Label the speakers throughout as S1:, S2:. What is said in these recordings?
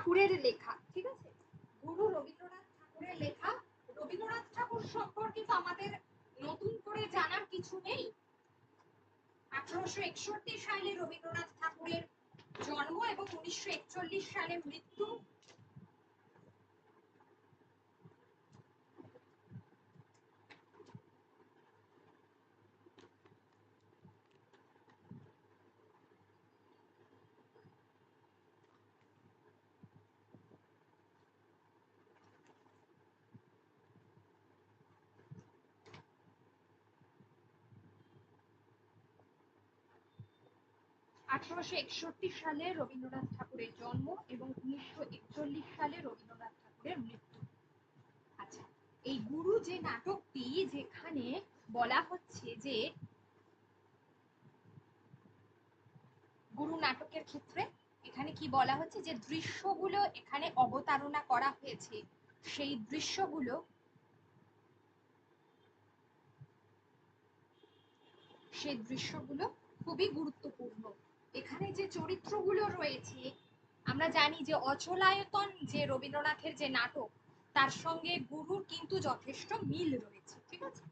S1: ঠাকুরের লেখা, ঠিক আছে, গুরু রবীন্দ্রনাথ ঠাকুরের লেখা। রবীন্দ্রনাথ ঠাকুর সম্পর্কে তো আমাদের নতুন করে জানার কিছু নেই। 1861 সালে রবীন্দ্রনাথ ঠাকুরের জন্ম এবং 1941 সালে মৃত্যু। 1861 সালে রবীন্দ্রনাথ ঠাকুরের জন্ম এবং 1941 সালে রবীন্দ্রনাথ ঠাকুরের মৃত্যু। আচ্ছা, এই গুরু যে নাটকটি, যেখানে বলা হচ্ছে যে গুরু নাটকের ক্ষেত্রে এখানে কি বলা হচ্ছে যে দৃশ্যগুলো এখানে অবতারণা করা হয়েছে, সেই দৃশ্যগুলো খুবই গুরুত্বপূর্ণ। এখানে যে চরিত্রগুলো রয়েছে, আমরা জানি যে অচলায়তন যে রবীন্দ্রনাথের যে নাটক, তার সঙ্গে গুরুর কিন্তু যথেষ্ট মিল রয়েছে, ঠিক আছে।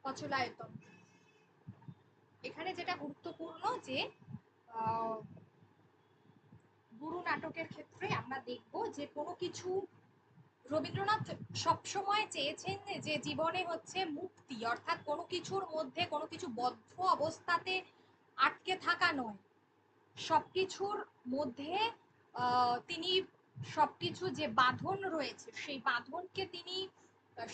S1: অচলায়তন, এখানে যেটা গুরুত্বপূর্ণ যে গুরু নাটকের ক্ষেত্রে আমরা দেখব যে কোনো কিছু, রবীন্দ্রনাথ সবসময় চেয়েছেন যে জীবনে হচ্ছে মুক্তি, অর্থাৎ কোনো কিছুর মধ্যে কোনো কিছু বদ্ধ অবস্থাতে আটকে থাকা নয়, সবকিছুর মধ্যে তিনি সবকিছু যে বাঁধন রয়েছে সেই বাঁধনকে তিনি,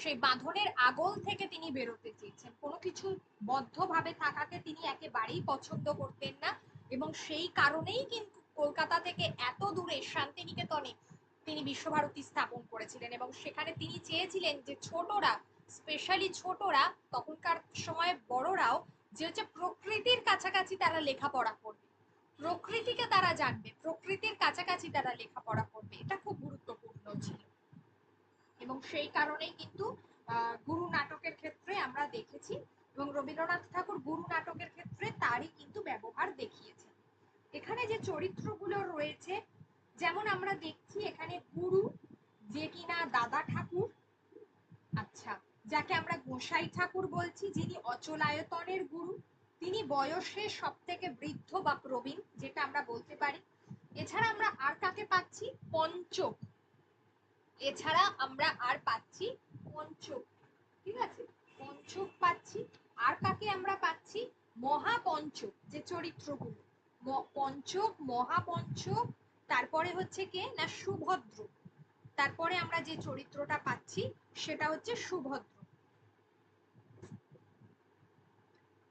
S1: সেই বাঁধনের আগল থেকে তিনি বেরোতে চেয়েছেন। কোনো কিছু বদ্ধভাবে থাকাকে তিনি একেবারেই পছন্দ করতেন না, এবং সেই কারণেই কিন্তু কলকাতা থেকে এত দূরে শান্তিনিকেতনে তিনি বিশ্বভারতী স্থাপন করেছিলেন, এবং সেখানে তিনি চেয়েছিলেন যে ছোটরা, স্পেশালি ছোটরা, তখনকার সময় বড়রাও, যে হচ্ছে প্রকৃতির কাছাকাছি তারা লেখাপড়া করবে, প্রকৃতিকে তারা জানবে, প্রকৃতির কাছাকাছি তারা লেখাপড়া করবে, এটা খুব গুরুত্বপূর্ণ ছিল। এবং সেই কারণেই কিন্তু গুরু নাটকের ক্ষেত্রে আমরা দেখেছি, এবং রবীন্দ্রনাথ ঠাকুর গুরু নাটকের ক্ষেত্রে তারই কিন্তু ব্যবহার দেখিয়েছেন। এখানে যে চরিত্রগুলো রয়েছে, যেমন আমরা দেখছি এখানে গুরু, যে কিনা দাদা ঠাকুর, আচ্ছা, যাকে আমরা গোসাই ঠাকুর বলছি, যিনি অচলায়তনের গুরু, তিনি বয়সে সব থেকে বৃদ্ধ বা প্রবীণ, যেটা আমরা বলতে পারি। এছাড়া আমরা আর কাকে পাচ্ছি? পঞ্চক। এছাড়া আমরা আর পাচ্ছি পঞ্চক, ঠিক আছে, পঞ্চক পাচ্ছি। আর কাকে আমরা পাচ্ছি? মহাপঞ্চক, যে চরিত্রগুলো, পঞ্চক, মহাপঞ্চক, তারপরে হচ্ছে কে না সুভদ্র, তারপরে আমরা যে চরিত্রটা পাচ্ছি সেটা হচ্ছে সুভদ্র।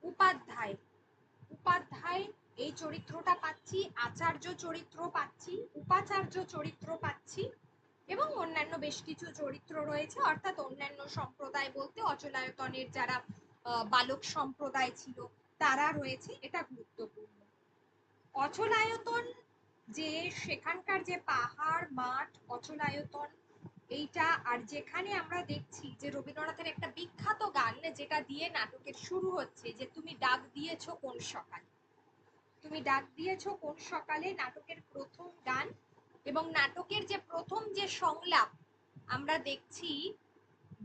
S1: উপাধ্যায়, উপাধ্যায় এই চরিত্রটা পাচ্ছি, আচার্য চরিত্র পাচ্ছি, উপাচার্য চরিত্র পাচ্ছি, এবং অন্যান্য বেশ কিছু চরিত্র রয়েছে, অর্থাৎ অন্যান্য সম্প্রদায় বলতে অচলায়তনের যারা বালক সম্প্রদায় ছিল তারা রয়েছে, এটা গুরুত্বপূর্ণ। অচলায়তন যে সেখানকার যে পাহাড় মাঠ অচলায়তন, এইটা, আর যেখানে আমরা দেখছি যে রবীন্দ্রনাথের একটা বিখ্যাত গান যেটা দিয়ে নাটকের শুরু হচ্ছে, যে তুমি ডাক দিয়েছো কোন সকালে, তুমি ডাক দিয়েছো কোন সকালে, নাটকের প্রথম গান। এবং নাটকের যে প্রথম যে সংলাপ আমরা দেখছি,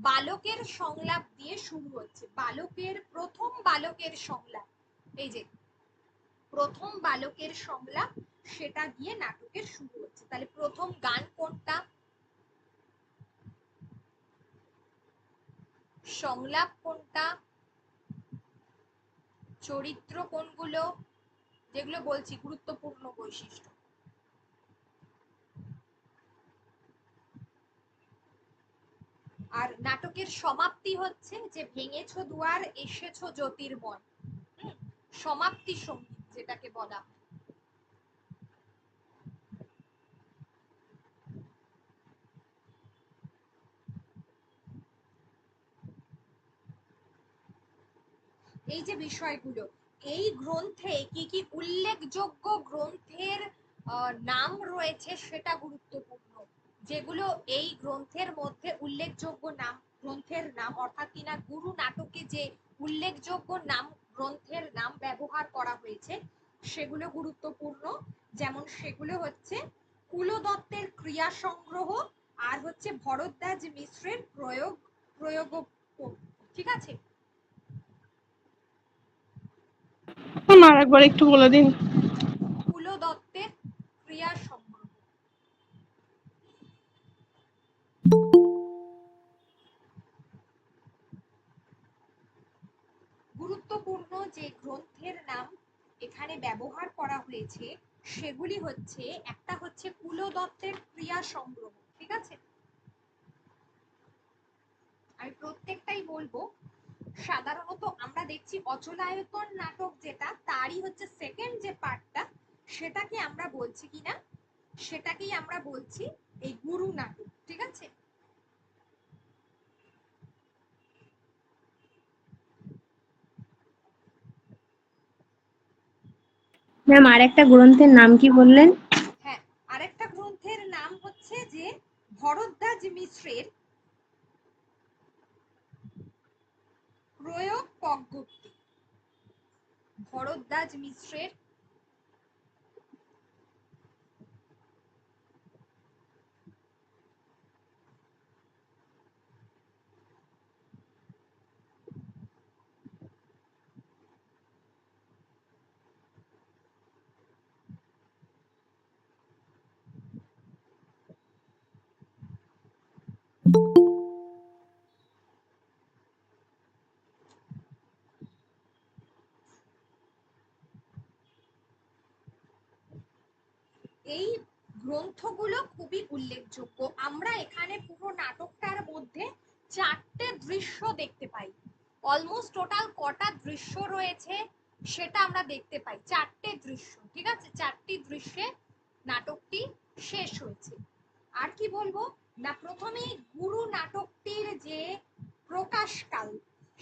S1: বালকের সংলাপ দিয়ে শুরু হচ্ছে, বালকের প্রথম বালকের সংলাপ, এই যে প্রথম বালকের সংলাপ, সেটা দিয়ে নাটকের শুরু হচ্ছে। তাহলে প্রথম গান কোনটা, সংলাপ কোনটা, চরিত্র কোনগুলো, যেগুলো বলছি গুরুত্বপূর্ণ বৈশিষ্ট্য। আর নাটকের সমাপ্তি হচ্ছে যে ভেঙেছো দুয়ার এসেছো জ্যোতির্ময়, সমাপ্তি সঙ্গীত যেটাকে বলা হয়। এই যে বিষয়গুলো, এই গ্রন্থে কি কি উল্লেখযোগ্য গ্রন্থের নাম রয়েছে সেটা গুরুত্বপূর্ণ, যেগুলো এই গ্রন্থের মধ্যে উল্লেখযোগ্য নাম, গ্রন্থের নাম, অর্থাৎ কিনা গুরু নাটকে যে উল্লেখযোগ্য নাম, গ্রন্থের নাম ব্যবহার করা হয়েছে সেগুলো গুরুত্বপূর্ণ। যেমন সেগুলো হচ্ছে কুলো দত্তের ক্রিয়া সংগ্রহ, আর হচ্ছে ভরদ্বাজ মিশ্রের প্রয়োগ। ঠিক আছে?
S2: আরেকবার একটু বলে দিন।
S1: কুলো দত্তের ক্রিয়া সংগ্রহ। গুরুত্বপূর্ণ যে গ্রন্থের নাম এখানে ব্যবহার করা হয়েছে সেগুলি হচ্ছে, একটা হচ্ছে কুলো দত্তের ক্রিয়া সংগ্রহ। ঠিক আছে? আমি প্রত্যেকটাই বলবো। সাধারণত আমরা দেখছি অচলায়তন নাটক যেটা, তারই হচ্ছে সেকেন্ড যে পার্টটা, সেটাকে আমরা বলছি কিনা, সেটাকেই আমরা বলছি এই গুরু নাটক। ঠিক আছে?
S2: ম্যাম আর একটা গ্রন্থের নাম কি বললেন?
S1: হ্যাঁ, আরেকটা গ্রন্থের নাম হচ্ছে যে ভরদ্বাজ মিশ্রের প্রয়োগ পদ্ধতি। ভরদ্বাজ মিশ্রের এই গ্রন্থগুলো খুবই উল্লেখযোগ্য। আমরা এখানে পুরো নাটকটার মধ্যে চারটে দৃশ্য দেখতে পাই। অলমোস্ট টোটাল কটা দৃশ্য রয়েছে সেটা আমরা দেখতে পাই, চারটে দৃশ্য। ঠিক আছে? চারটি দৃশ্যে নাটকটি শেষ হয়েছে। আর কি বলবো না, প্রথমেই গুরু নাটকটির যে প্রকাশকাল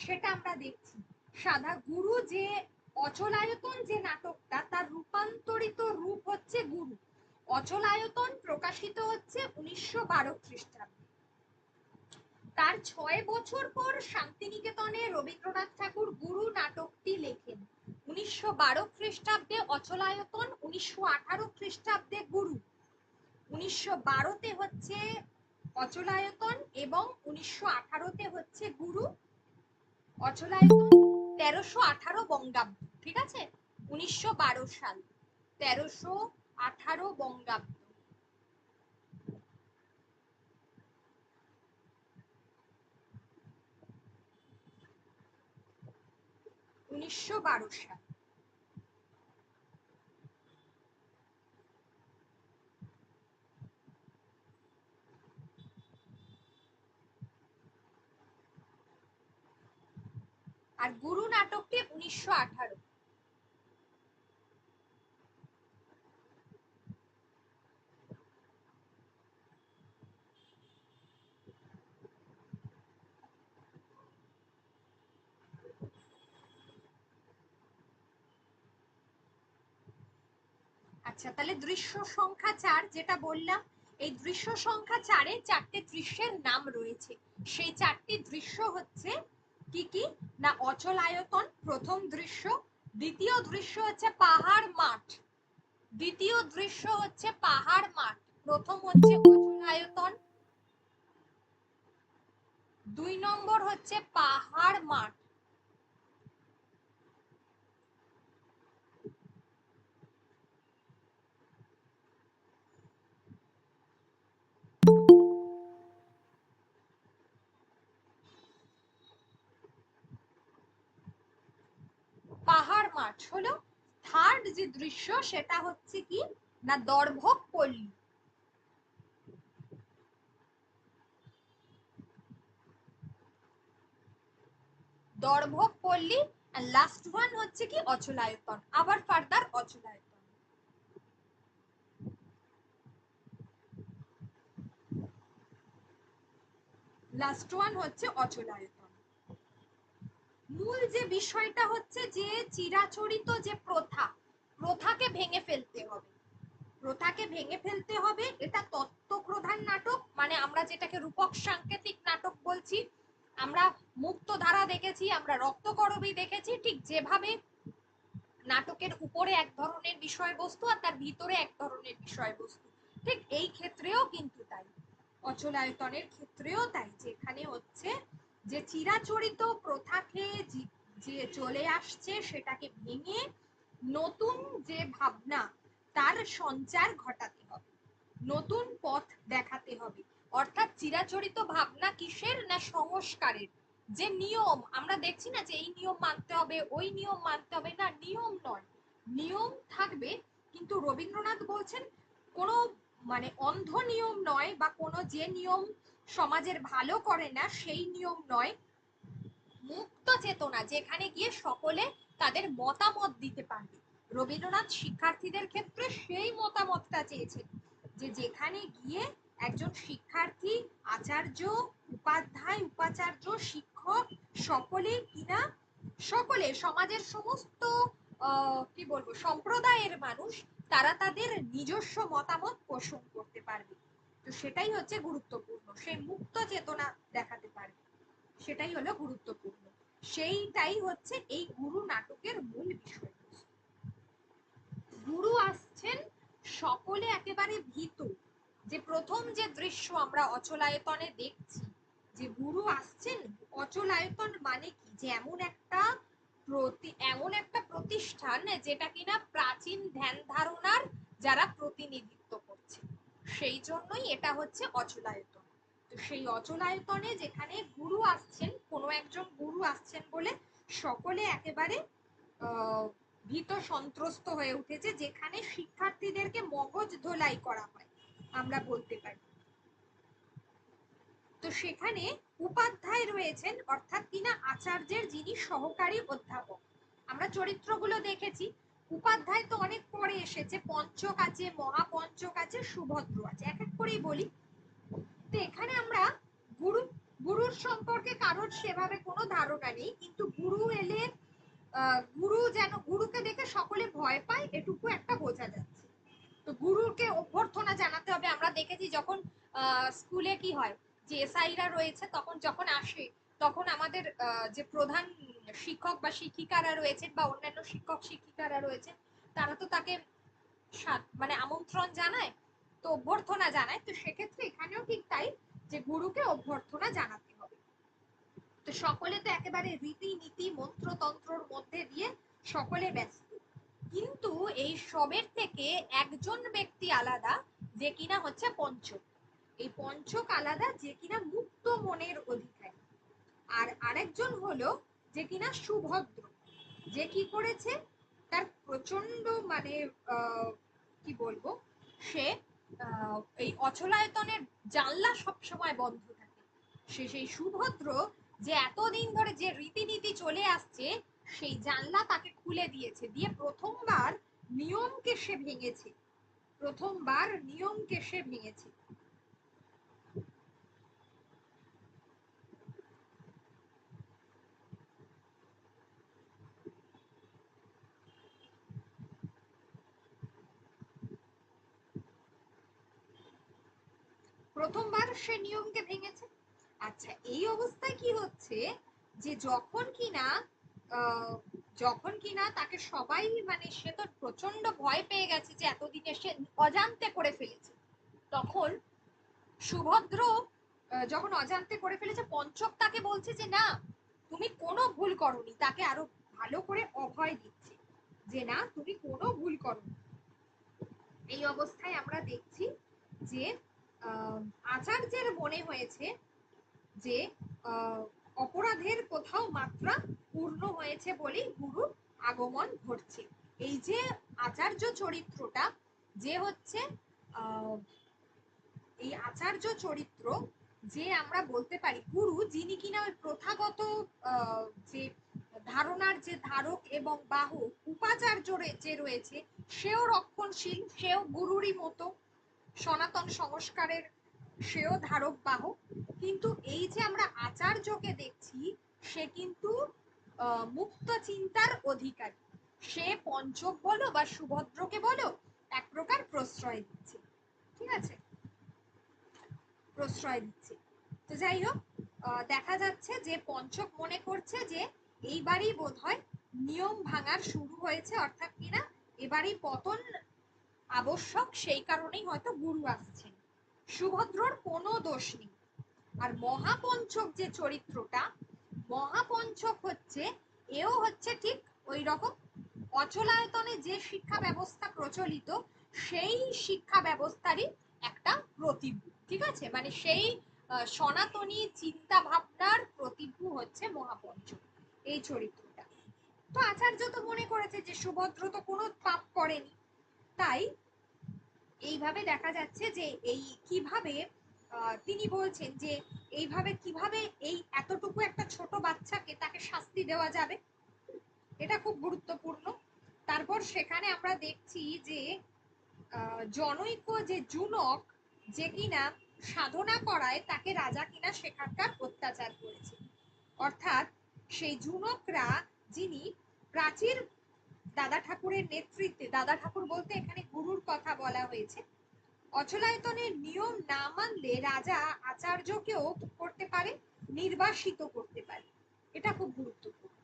S1: সেটা আমরা দেখছি। গুরু যে অচলায়তন যে নাটকটা, তার রূপান্তরিত রূপ হচ্ছে গুরু। অচলায়তন প্রকাশিত হচ্ছে 1912 খ্রিস্টাব্দে। তার 6 বছর পর শান্তিনিকেতনে রবীন্দ্রনাথ ঠাকুর গুরু নাটকটি লেখেন। 1912 খ্রিস্টাব্দে অচলায়তন, 1918 খ্রিস্টাব্দে গুরু। 1912-তে হচ্ছে অচলায়তন এবং 1918-তে হচ্ছে গুরু। অচলায়তন 1318 বঙ্গাব্দ। ঠিক আছে? 1912 সাল 1318 বঙ্গাব্দ। 1912 সাল। আর গুরু নাটকটি 1918। আচ্ছা, তাহলে দৃশ্য সংখ্যা 4 যেটা বললাম, এই দৃশ্য সংখ্যা 4-এ চারটে দৃশ্যের নাম রয়েছে। সেই চারটি দৃশ্য হচ্ছে কি কি না, অচলায়তন প্রথম দৃশ্য, দ্বিতীয় দৃশ্য হচ্ছে পাহাড় মাঠ, দ্বিতীয় দৃশ্য হচ্ছে পাহাড় মাঠ, প্রথম হচ্ছে অচলায়তন, 2 নম্বর হচ্ছে পাহাড় মাঠ। পাহাড় মাঠ হলো থার্ড যে দৃশ্য, সেটা হচ্ছে কি না দর্ভক পল্লী। দর্ভক পল্লী। আর লাস্ট ওয়ান হচ্ছে কি অচলায়তন, আবার ফার্দার অচলায়তন। লাস্ট ওয়ান হচ্ছে অচলায়তন। মূল যে বিষয়টা হচ্ছে যে চিরাচরিত যে প্রথা, প্রথাকে ভেঙে ফেলতে হবে। প্রথাকে ভেঙে ফেলতে হবে। এটা তত্ত্বপ্রধান নাটক, মানে আমরা যেটাকে রূপক সাংকেতিক নাটক বলছি। আমরা মুক্তধারা দেখেছি, আমরা রক্তকরবী দেখেছি। ঠিক যেভাবে নাটকের উপরে এক ধরনের বিষয়বস্তু আর তার ভিতরে এক ধরনের বিষয়বস্তু, ঠিক এই ক্ষেত্রেও কিন্তু তাই, অচলায়তনের ক্ষেত্রেও তাই, যেখানে হচ্ছে যে চিরাচরিত প্রথাকে যে চলে আসছে সেটাকে ভেঙে নতুন যে ভাবনা তার সঞ্চার ঘটাতে হবে, নতুন পথ দেখাতে হবে। অর্থাৎ চিরাচরিত ভাবনা কিসের না সংস্কারের, যে নিয়ম আমরা দেখছি না যে এই নিয়ম মানতে হবে ওই নিয়ম মানতে হবে, না নিয়ম নয়, নিয়ম থাকবে কিন্তু রবীন্দ্রনাথ বলছেন কোনো মানে অন্ধ নিয়ম নয়, বা কোনো যে নিয়ম সমাজের ভালো করে না সেই নিয়ম নয়, মুক্ত চেতনা যেখানে গিয়ে সকলে তাদের মতামত দিতে পারবে। রবীন্দ্রনাথ শিক্ষার্থীদের ক্ষেত্রে সেই মতামতটা চেয়েছেন, যে যেখানে গিয়ে একজন শিক্ষার্থী, আচার্য, উপাধ্যায়, উপাচার্য, শিক্ষক সকলে কিনা সকলে সমাজের সমস্ত কি বলবো সম্প্রদায়ের মানুষ তারা তাদের নিজস্ব মতামত পোষণ করতে পারবে। তো সেটাই হচ্ছে গুরুত্বপূর্ণ, সেই মুক্ত চেতনা দেখাতে পারবে, সেটাই হলো গুরুত্বপূর্ণ। সেইটাই হচ্ছে এই গুরু নাটকের মূল বিষয়বস্তু। গুরু আসছেন সকলে একেবারে ভীত, যে প্রথম যে দৃশ্য আমরা অচলায়তনে দেখছি, যে গুরু আসছেন, অচলায়তন মানে কি, যে এমন একটা প্রতিষ্ঠান যেটা কিনা প্রাচীন ধ্যান ধারণার যারা প্রতিনিধিত্ব করছে, সেই জন্যই এটা হচ্ছে অচলায়তন। তো সেই অচলায়তনে যেখানে গুরু আসছেন, কোনো একজন গুরু আসছেন বলে সকলে একেবারে ভীত সন্ত্রস্ত হয়ে উঠেছে, যেখানে শিক্ষার্থীদেরকে মগজ ধোলাই করা হয় আমরা বলতে পারি। তো সেখানে উপাধ্যায় রয়েছেন, অর্থাৎ কিনা আচার্যের যিনি সহকারী অধ্যাপক। আমরা চরিত্রগুলো দেখেছি, উপাধ্যায় তো অনেক পরে এসেছে, পঞ্চক আছে, মহাপঞ্চক আছে, সুভদ্র আছে, এক এক করেই বলি। তো এখানে আমরা গুরু গুরুর সম্পর্কে কারোর সেভাবে কোনো ধারণা নেই, কিন্তু গুরু এলে গুরু যেন গুরুকে দেখে সকলে ভয় পায় এটুকু একটা বোঝা যাচ্ছে। তো গুরুকে অভ্যর্থনা জানাতে হবে। আমরা দেখেছি যখন স্কুলে কি হয়, যে এসআইরা রয়েছে তখন যখন আসে, তখন আমাদের যে প্রধান শিক্ষক বা শিক্ষিকারা রয়েছেন বা অন্যান্য শিক্ষক শিক্ষিকারা রয়েছেন, তারা তো তাকে মানে আমন্ত্রণ জানায়, তো অভ্যর্থনা জানায়। তো সেক্ষেত্রে এখানেও ঠিক তাই, যে গুরুকে অভ্যর্থনা জানাতে হবে। তো সকলে তো একেবারে রীতিনীতি মন্ত্রতন্ত্রর মধ্যে দিয়ে সকলে ব্যস্ত, কিন্তু এই সবের থেকে একজন ব্যক্তি আলাদা, যে কিনা হচ্ছে পঞ্চক। এই পঞ্চক আলাদা, যে কিনা মুক্ত মনের অধিকারী। আর আরেকজন হলো যে কিনা সুভদ্র, যে কি করেছে, তার প্রচন্ড মানে কি বলবো, সে এই অচলায়তনের জানলা সবসময় বন্ধ থাকে। সেই সুভদ্র যে এতদিন ধরে যে রীতিনীতি চলে আসছে, সেই জানলা তাকে খুলে দিয়েছে, দিয়ে প্রথমবার নিয়মকে সে ভেঙেছে, প্রথমবার নিয়মকে সে ভেঙেছে। প্রথমবার সে নিয়মকে ভেঙেছে। আচ্ছা, এই অবস্থায় কি হচ্ছে, যে যখন কিনা তাকে সবাই মানে সে তো প্রচন্ড ভয় পেয়ে গেছে, যে এতদিনে সে অজান্তে করে ফেলেছে। তখন সুভদ্র যখন অজান্তে করে ফেলেছে, পঞ্চক তাকে বলছে যে না, তুমি কোনো ভুল করনি, তাকে আরো ভালো করে অভয় দিচ্ছে, যে না তুমি কোনো ভুল করনি। এই অবস্থায় আমরা দেখছি যে আচার্যের মনে হয়েছে যে অপরাধের কোথাও মাত্রা পূর্ণ হয়েছে বলেই গুরুর আগমন ঘটছে। এই যে আচার্য চরিত্রটা, যে হচ্ছে এই আচার্য চরিত্র, যে আমরা বলতে পারি গুরু, যিনি কিনা ওই প্রথাগত যে ধারণার যে ধারক এবং বাহক, উপাচার্য যে রয়েছে সেও রক্ষণশীল, সেও গুরুরই মতো সনাতন সংস্কারের সেও ধারক বাহক। কিন্তু এই যে আমরা আচার্যকে দেখছি, সে কিন্তু মুক্ত চিন্তার অধিকারী। সে পঞ্চক বলো বা সুভদ্রকে বলো, এক প্রকার প্রশ্রয় দিচ্ছে, ঠিক আছে, প্রশ্রয় দিচ্ছে। তো যাই হোক, দেখা যাচ্ছে যে পঞ্চক মনে করছে যে এইবারই বোধহয় নিয়ম ভাঙার শুরু হয়েছে, অর্থাৎ কিনা এবারই পতন আবশ্যক, সেই কারণেই হয়তো গুরু আসছেন। সুভদ্রর কোনো দোষ নেই। আর মহাপঞ্চক যে চরিত্রটা, মহাপঞ্চক হচ্ছে, এও হচ্ছে ঠিক ওই রকম অচলায়তনে যে শিক্ষা ব্যবস্থা প্রচলিত সেই শিক্ষা ব্যবস্থারই একটা প্রতিভূ। ঠিক আছে, মানে সেই সনাতনী চিন্তা ভাবনার প্রতিভূ হচ্ছে মহাপঞ্চক এই চরিত্রটা। তো আচার্য তো মনে করেছে যে সুভদ্র তো কোনো পাপ করেনি, তাই এইভাবে দেখা যাচ্ছে যে এই কিভাবে তিনি বলছেন যে এইভাবে কিভাবে এই এতটুকু একটা ছোট বাচ্চাকে তাকে শাস্তি দেওয়া যাবে, এটা খুব গুরুত্বপূর্ণ। তারপর সেখানে আমরা দেখছি যে জনৈক যে জুনক, যে কিনা সাধনা করায় তাকে রাজা কিনা সেখানকার অত্যাচার করেছে। অর্থাৎ সেই জুনকরা, যিনি প্রাচীর দাদা ঠাকুরের নেতৃত্বে, দাদা ঠাকুর বলতে এখানে গুরুর কথা বলা হয়েছে, অচলায়তনের নিয়ম না মানলে রাজা আচার্যকেও করতে পারে, নির্বাসিত করতে পারে। এটা খুব গুরুত্বপূর্ণ।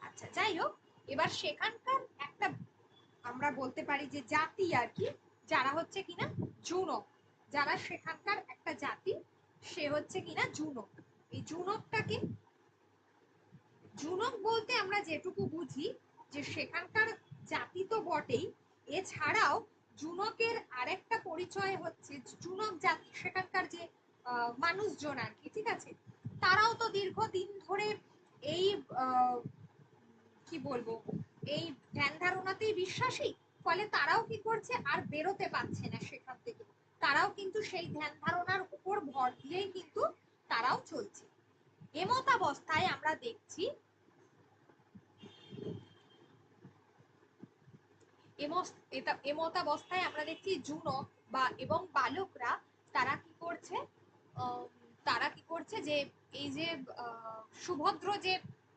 S1: আচ্ছা, যাই হোক, এবার সেখানকার একটা আমরা বলতে পারি যে জাতি আর কি, যারা হচ্ছে কিনা জুনক, যারা সেখানকার একটা জাতি, সে হচ্ছে কিনা জুনক। এই জুনকটাকে, জুনক বলতে আমরা যেটুকু বুঝি যে সেখানকার জাতি তো বটেই, এছাড়াও জুনকের আরেকটা পরিচয় হচ্ছে জুনক জাতি, সেখানকার যে মানুষজন আর কি, ঠিক আছে, তারাও তো দীর্ঘদিন ধরে এই কি বলবো, এই ধ্যান ধারণাতেই বিশ্বাসী। ফলে তারাও কি করছে, আর বেরোতে পারছে না সেখান থেকে, তারাও কিন্তু সেই ধ্যান ধারণার উপর ভর দিয়েই কিন্তু তারাও চলছে। এমতাবস্থায় আমরা দেখছি, এমতাবস্থায় আমরা দেখছি জুনক বা এবং বালকরা তারা কি করছে, তারা কি করছে যে এই যে সুভদ্র যে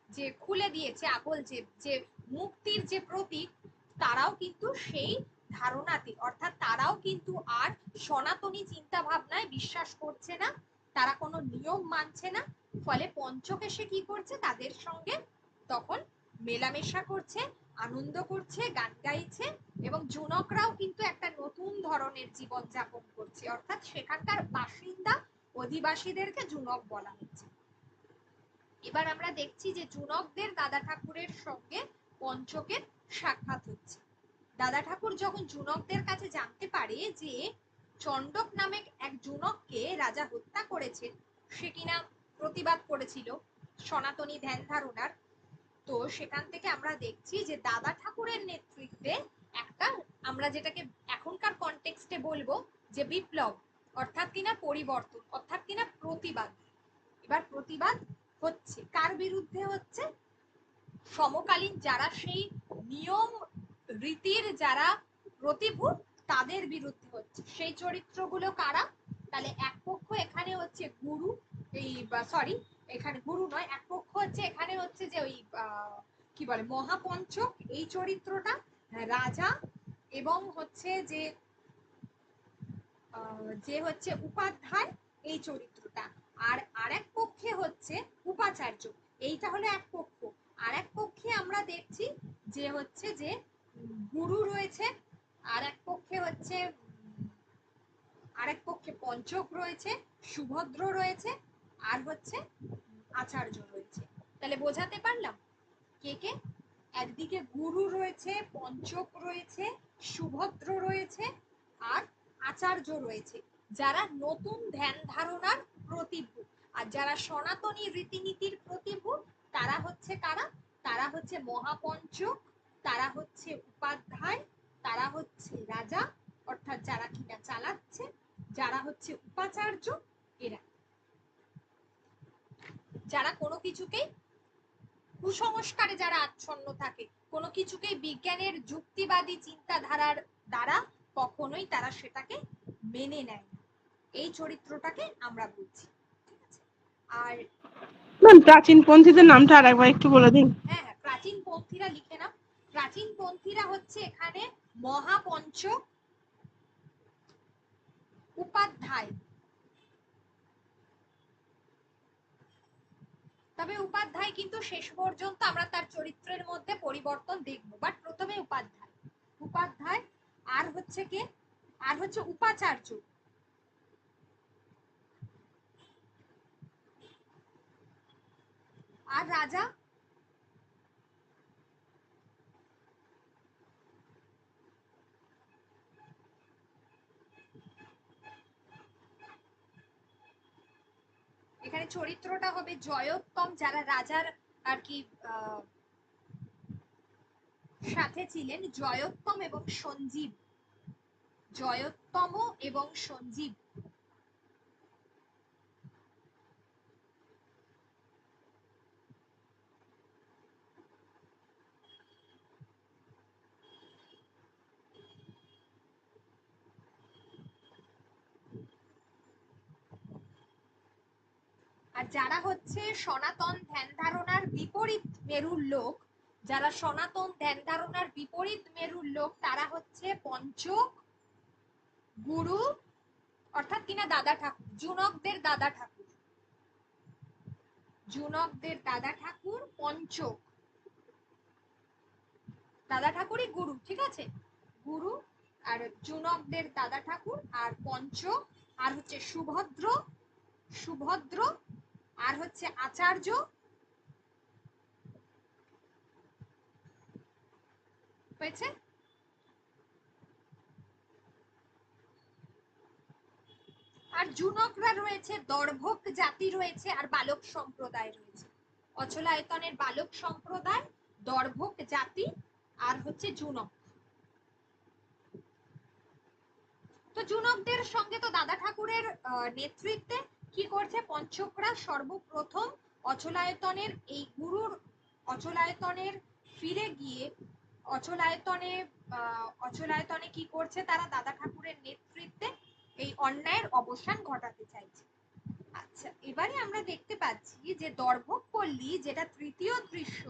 S1: যে খুলে দিয়েছে আগল, যে যে মুক্তির যে প্রতীক, তারাও কিন্তু সেই ধারণাতে, অর্থাৎ তারাও কিন্তু আর সনাতনী চিন্তা ভাবনায় বিশ্বাস করছে না, তারা কোনো নিয়ম মানছে না। ফলে পঞ্চক এসে কি করছে, তাদের সঙ্গে তখন মেলামেশা করছে, আনন্দ করছে, গান গাইছে, এবং জুনকরাও কিন্তু একটা নতুন ধরনের জীবন যাপন করছে, অর্থাৎ সেখানকার বাসিন্দা অধিবাসীদেরকে জুনক বলা হচ্ছে। এবার আমরা দেখছি যে জুনকদের দাদা ঠাকুরের সঙ্গে পঞ্চকের সাক্ষাৎ হচ্ছে। দাদা ঠাকুর যখন জুনকদের কাছে জানতে পারে যে চণ্ডক নামে এক জুনককে রাজা হত্যা করেছেন, সে কিনা প্রতিবাদ করেছিল সনাতনী ধ্যান ধারণার, তো সেখান থেকে আমরা দেখছি যে দাদা ঠাকুরের নেতৃত্বে একটা, আমরা যেটাকে এখনকার কনটেক্সটে বলবো যে বিপ্লব, অর্থাৎ কিনা পরিবর্তন, অর্থাৎ কিনা প্রতিবাদ। এবার প্রতিবাদ হচ্ছে কার বিরুদ্ধে হচ্ছে, সমকালীন যারা সেই নিয়ম রীতির যারা প্রতিভূ, তাদের বিরুদ্ধে হচ্ছে। সেই চরিত্রগুলো কারা, তাহলে এক পক্ষ এখানে হচ্ছে গুরু, এই সরি, এখানে গুরু নয়, এক পক্ষ হচ্ছে এখানে হচ্ছে যে ওই কি বলে মহাপঞ্চক এই চরিত্রটা, রাজা, এবং হচ্ছে যে যে হচ্ছে উপাধ্যায় এই চরিত্রটা, আর আরেক পক্ষে হচ্ছে উপাচার্য, এইটা হলো এক পক্ষ। আর এক পক্ষে আমরা দেখছি যে হচ্ছে যে গুরু রয়েছে, আর এক পক্ষে হচ্ছে আরেক পক্ষে পঞ্চক রয়েছে, সুভদ্র রয়েছে, আর হচ্ছে আচার্য রয়েছে। তাহলে বোঝাতে পারলাম কে কে, একদিকে গুরু রয়েছে, পঞ্চক রয়েছে, সুভদ্র রয়েছে, আর আচার্য রয়েছে, যারা নতুন ধ্যান ধারণার প্রতিভূ। আর যারা সনাতনী রীতিনীতির প্রতিভূ, তারা হচ্ছে কারা, তারা হচ্ছে মহাপঞ্চক, তারা হচ্ছে উপাধ্যায়, তারা হচ্ছে রাজা, অর্থাৎ যারা কিনা চালাচ্ছে, যারা হচ্ছে উপাচার্য, এরা যারা কোনো কিছুকেই কুসংস্কারে যারা আচ্ছন্ন থাকে, কোনো কিছুকেই বিজ্ঞানের যুক্তিবাদী চিন্তাধারার দ্বারা কখনোই তারা সেটাকে মেনে নেয় না, এই চরিত্রটাকে আমরা বলছি। ঠিক আছে, আর
S2: ম্যাম প্রাচীন পন্থীদের নামটা আরেকবার একটু বলে দিন।
S1: হ্যাঁ হ্যাঁ, প্রাচীন পন্থীরা লিখে নাও। প্রাচীন পন্থীরা হচ্ছে এখানে মহাপঞ্চক, উপাধ্যায়, তবে উপাধ্যায় কিন্তু শেষ পর্যন্ত আমরা তার চরিত্রের মধ্যে পরিবর্তন দেখব, বাট প্রথমে উপাধ্যায়, উপাধ্যায়, আর হচ্ছে কে, আর হচ্ছে উপাচার্য। আর রাজা। এখানে চরিত্রটা হবে জয়োত্তম, যারা রাজার আর কি সাথে ছিলেন, জয়োত্তম এবং সঞ্জীব। জয়োত্তম এবং সঞ্জীব। আর যারা হচ্ছে সনাতন ধ্যান ধারণার বিপরীত মেরুর লোক, যারা সনাতন ধ্যান ধারণার বিপরীত মেরুর লোক, তারা হচ্ছে পঞ্চক, গুরু, অর্থাৎ কিনা দাদা ঠাকুর, জুনকদের দাদা ঠাকুর, জুনকদের দাদা ঠাকুর, পঞ্চক। দাদা ঠাকুরই গুরু, ঠিক আছে, গুরু। আর জুনকদের দাদা ঠাকুর, আর পঞ্চক, আর হচ্ছে সুভদ্র, সুভদ্র, আর হচ্ছে আচার্য, হয়েছে। আর জুনকরা রয়েছে, দর্ভক জাতি রয়েছে, আর বালক সম্প্রদায় রয়েছে। অচলায়তনের বালক সম্প্রদায়, দর্ভক জাতি, আর হচ্ছে জুনক। তো জুনকদের সঙ্গে তো দাদা ঠাকুরের নেতৃত্বে কি করছে পঞ্চকরা সর্বপ্রথম অচলায়তনের এই গুরুর, অচলায়তনের ফিরে গিয়ে অচলায়তনে অচলায়তনে কি করছে, তারা দাদা ঠাকুরের নেতৃত্বে এই অন্যায়ের অবসান ঘটাতে চাইছে। আচ্ছা, এবারে আমরা দেখতে পাচ্ছি যে দর্ভক পল্লী, যেটা তৃতীয় দৃশ্য,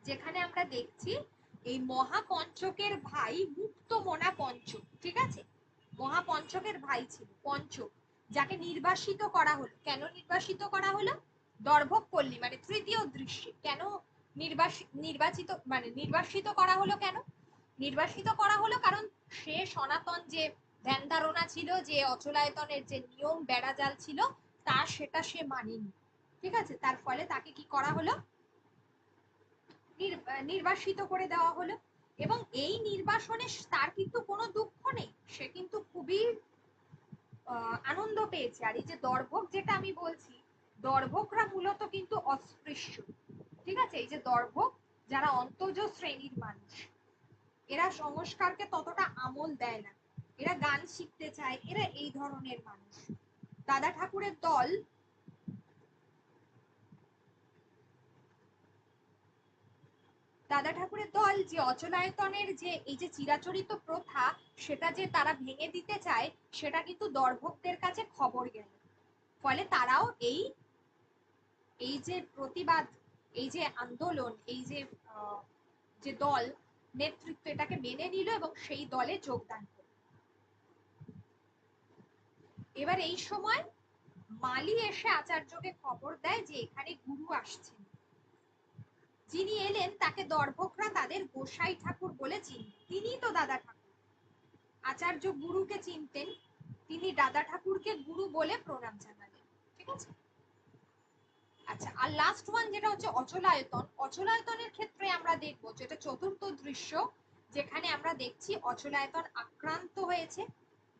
S1: যেখানে আমরা দেখছি এই মহাপঞ্চকের ভাই মুক্তমনা পঞ্চক, ঠিক আছে, মহাপঞ্চকের ভাই ছিল পঞ্চক, যাকে নির্বাসিত করা হলো। কেন নির্বাসিত করা হলো? দর্ভক পল্লী মানে তৃতীয় দৃশ্যে কেন নির্বাচিত মানে নির্বাসিত করা হলো? কেন নির্বাসিত করা হলো? কারণ সে সনাতন যে ধ্যান ধারণা ছিল, যে অচলায়তনের যে নিয়ম বেড়াজাল ছিল, তা সেটা সে মানেনি, ঠিক আছে। তার ফলে তাকে কি করা হলো? নির্বাসিত করে দেওয়া হলো। এবং এই নির্বাসনে তার কিন্তু কোনো দুঃখ নেই, সে কিন্তু খুবই আনন্দ পেয়েছে। আর এই যে দর্ভক, যেটা আমি বলছি, দর্ভকরা মূলত কিন্তু অস্পৃশ্য, ঠিক আছে। এই যে দর্ভক, যারা অন্তজ শ্রেণীর মানুষ, এরা সংস্কারকে ততটা আমল দেয় না, এরা গান শিখতে চায়, এরা এই ধরনের মানুষ। দাদা ঠাকুরের দল, দাদা ঠাকুরের দল যে অচলায়তনের যে এই যে চিরাচরিত প্রথা, সেটা যে তারা ভেঙে দিতে চায়, সেটা কিন্তু দর্ভকদের কাছে খবর গেল। ফলে তারাও এই এই যে প্রতিবাদ, এই যে আন্দোলন, এই যে যে দল নেতৃত্ব, এটাকে মেনে নিল এবং সেই দলে যোগদান করল। এবার এই সময় মালি এসে আচার্যকে খবর দেয় যে এখানে গুরু আসছেন। যিনি এলেন তাকে দর্ভকরা তাদের গোসাই ঠাকুর বলে চিনতেন, তিনিই তো দাদা ঠাকুর। আচার্য গুরুকে চিনতেন, তিনি দাদা ঠাকুরকে গুরু বলে প্রণাম জানালেন, ঠিক আছে। আচ্ছা, আর লাস্ট ওয়ান যেটা হচ্ছে অচলায়তন। অচলায়তনের ক্ষেত্রে আমরা দেখবো যেটা চতুর্থ দৃশ্য, যেখানে আমরা দেখছি অচলায়তন আক্রান্ত হয়েছে।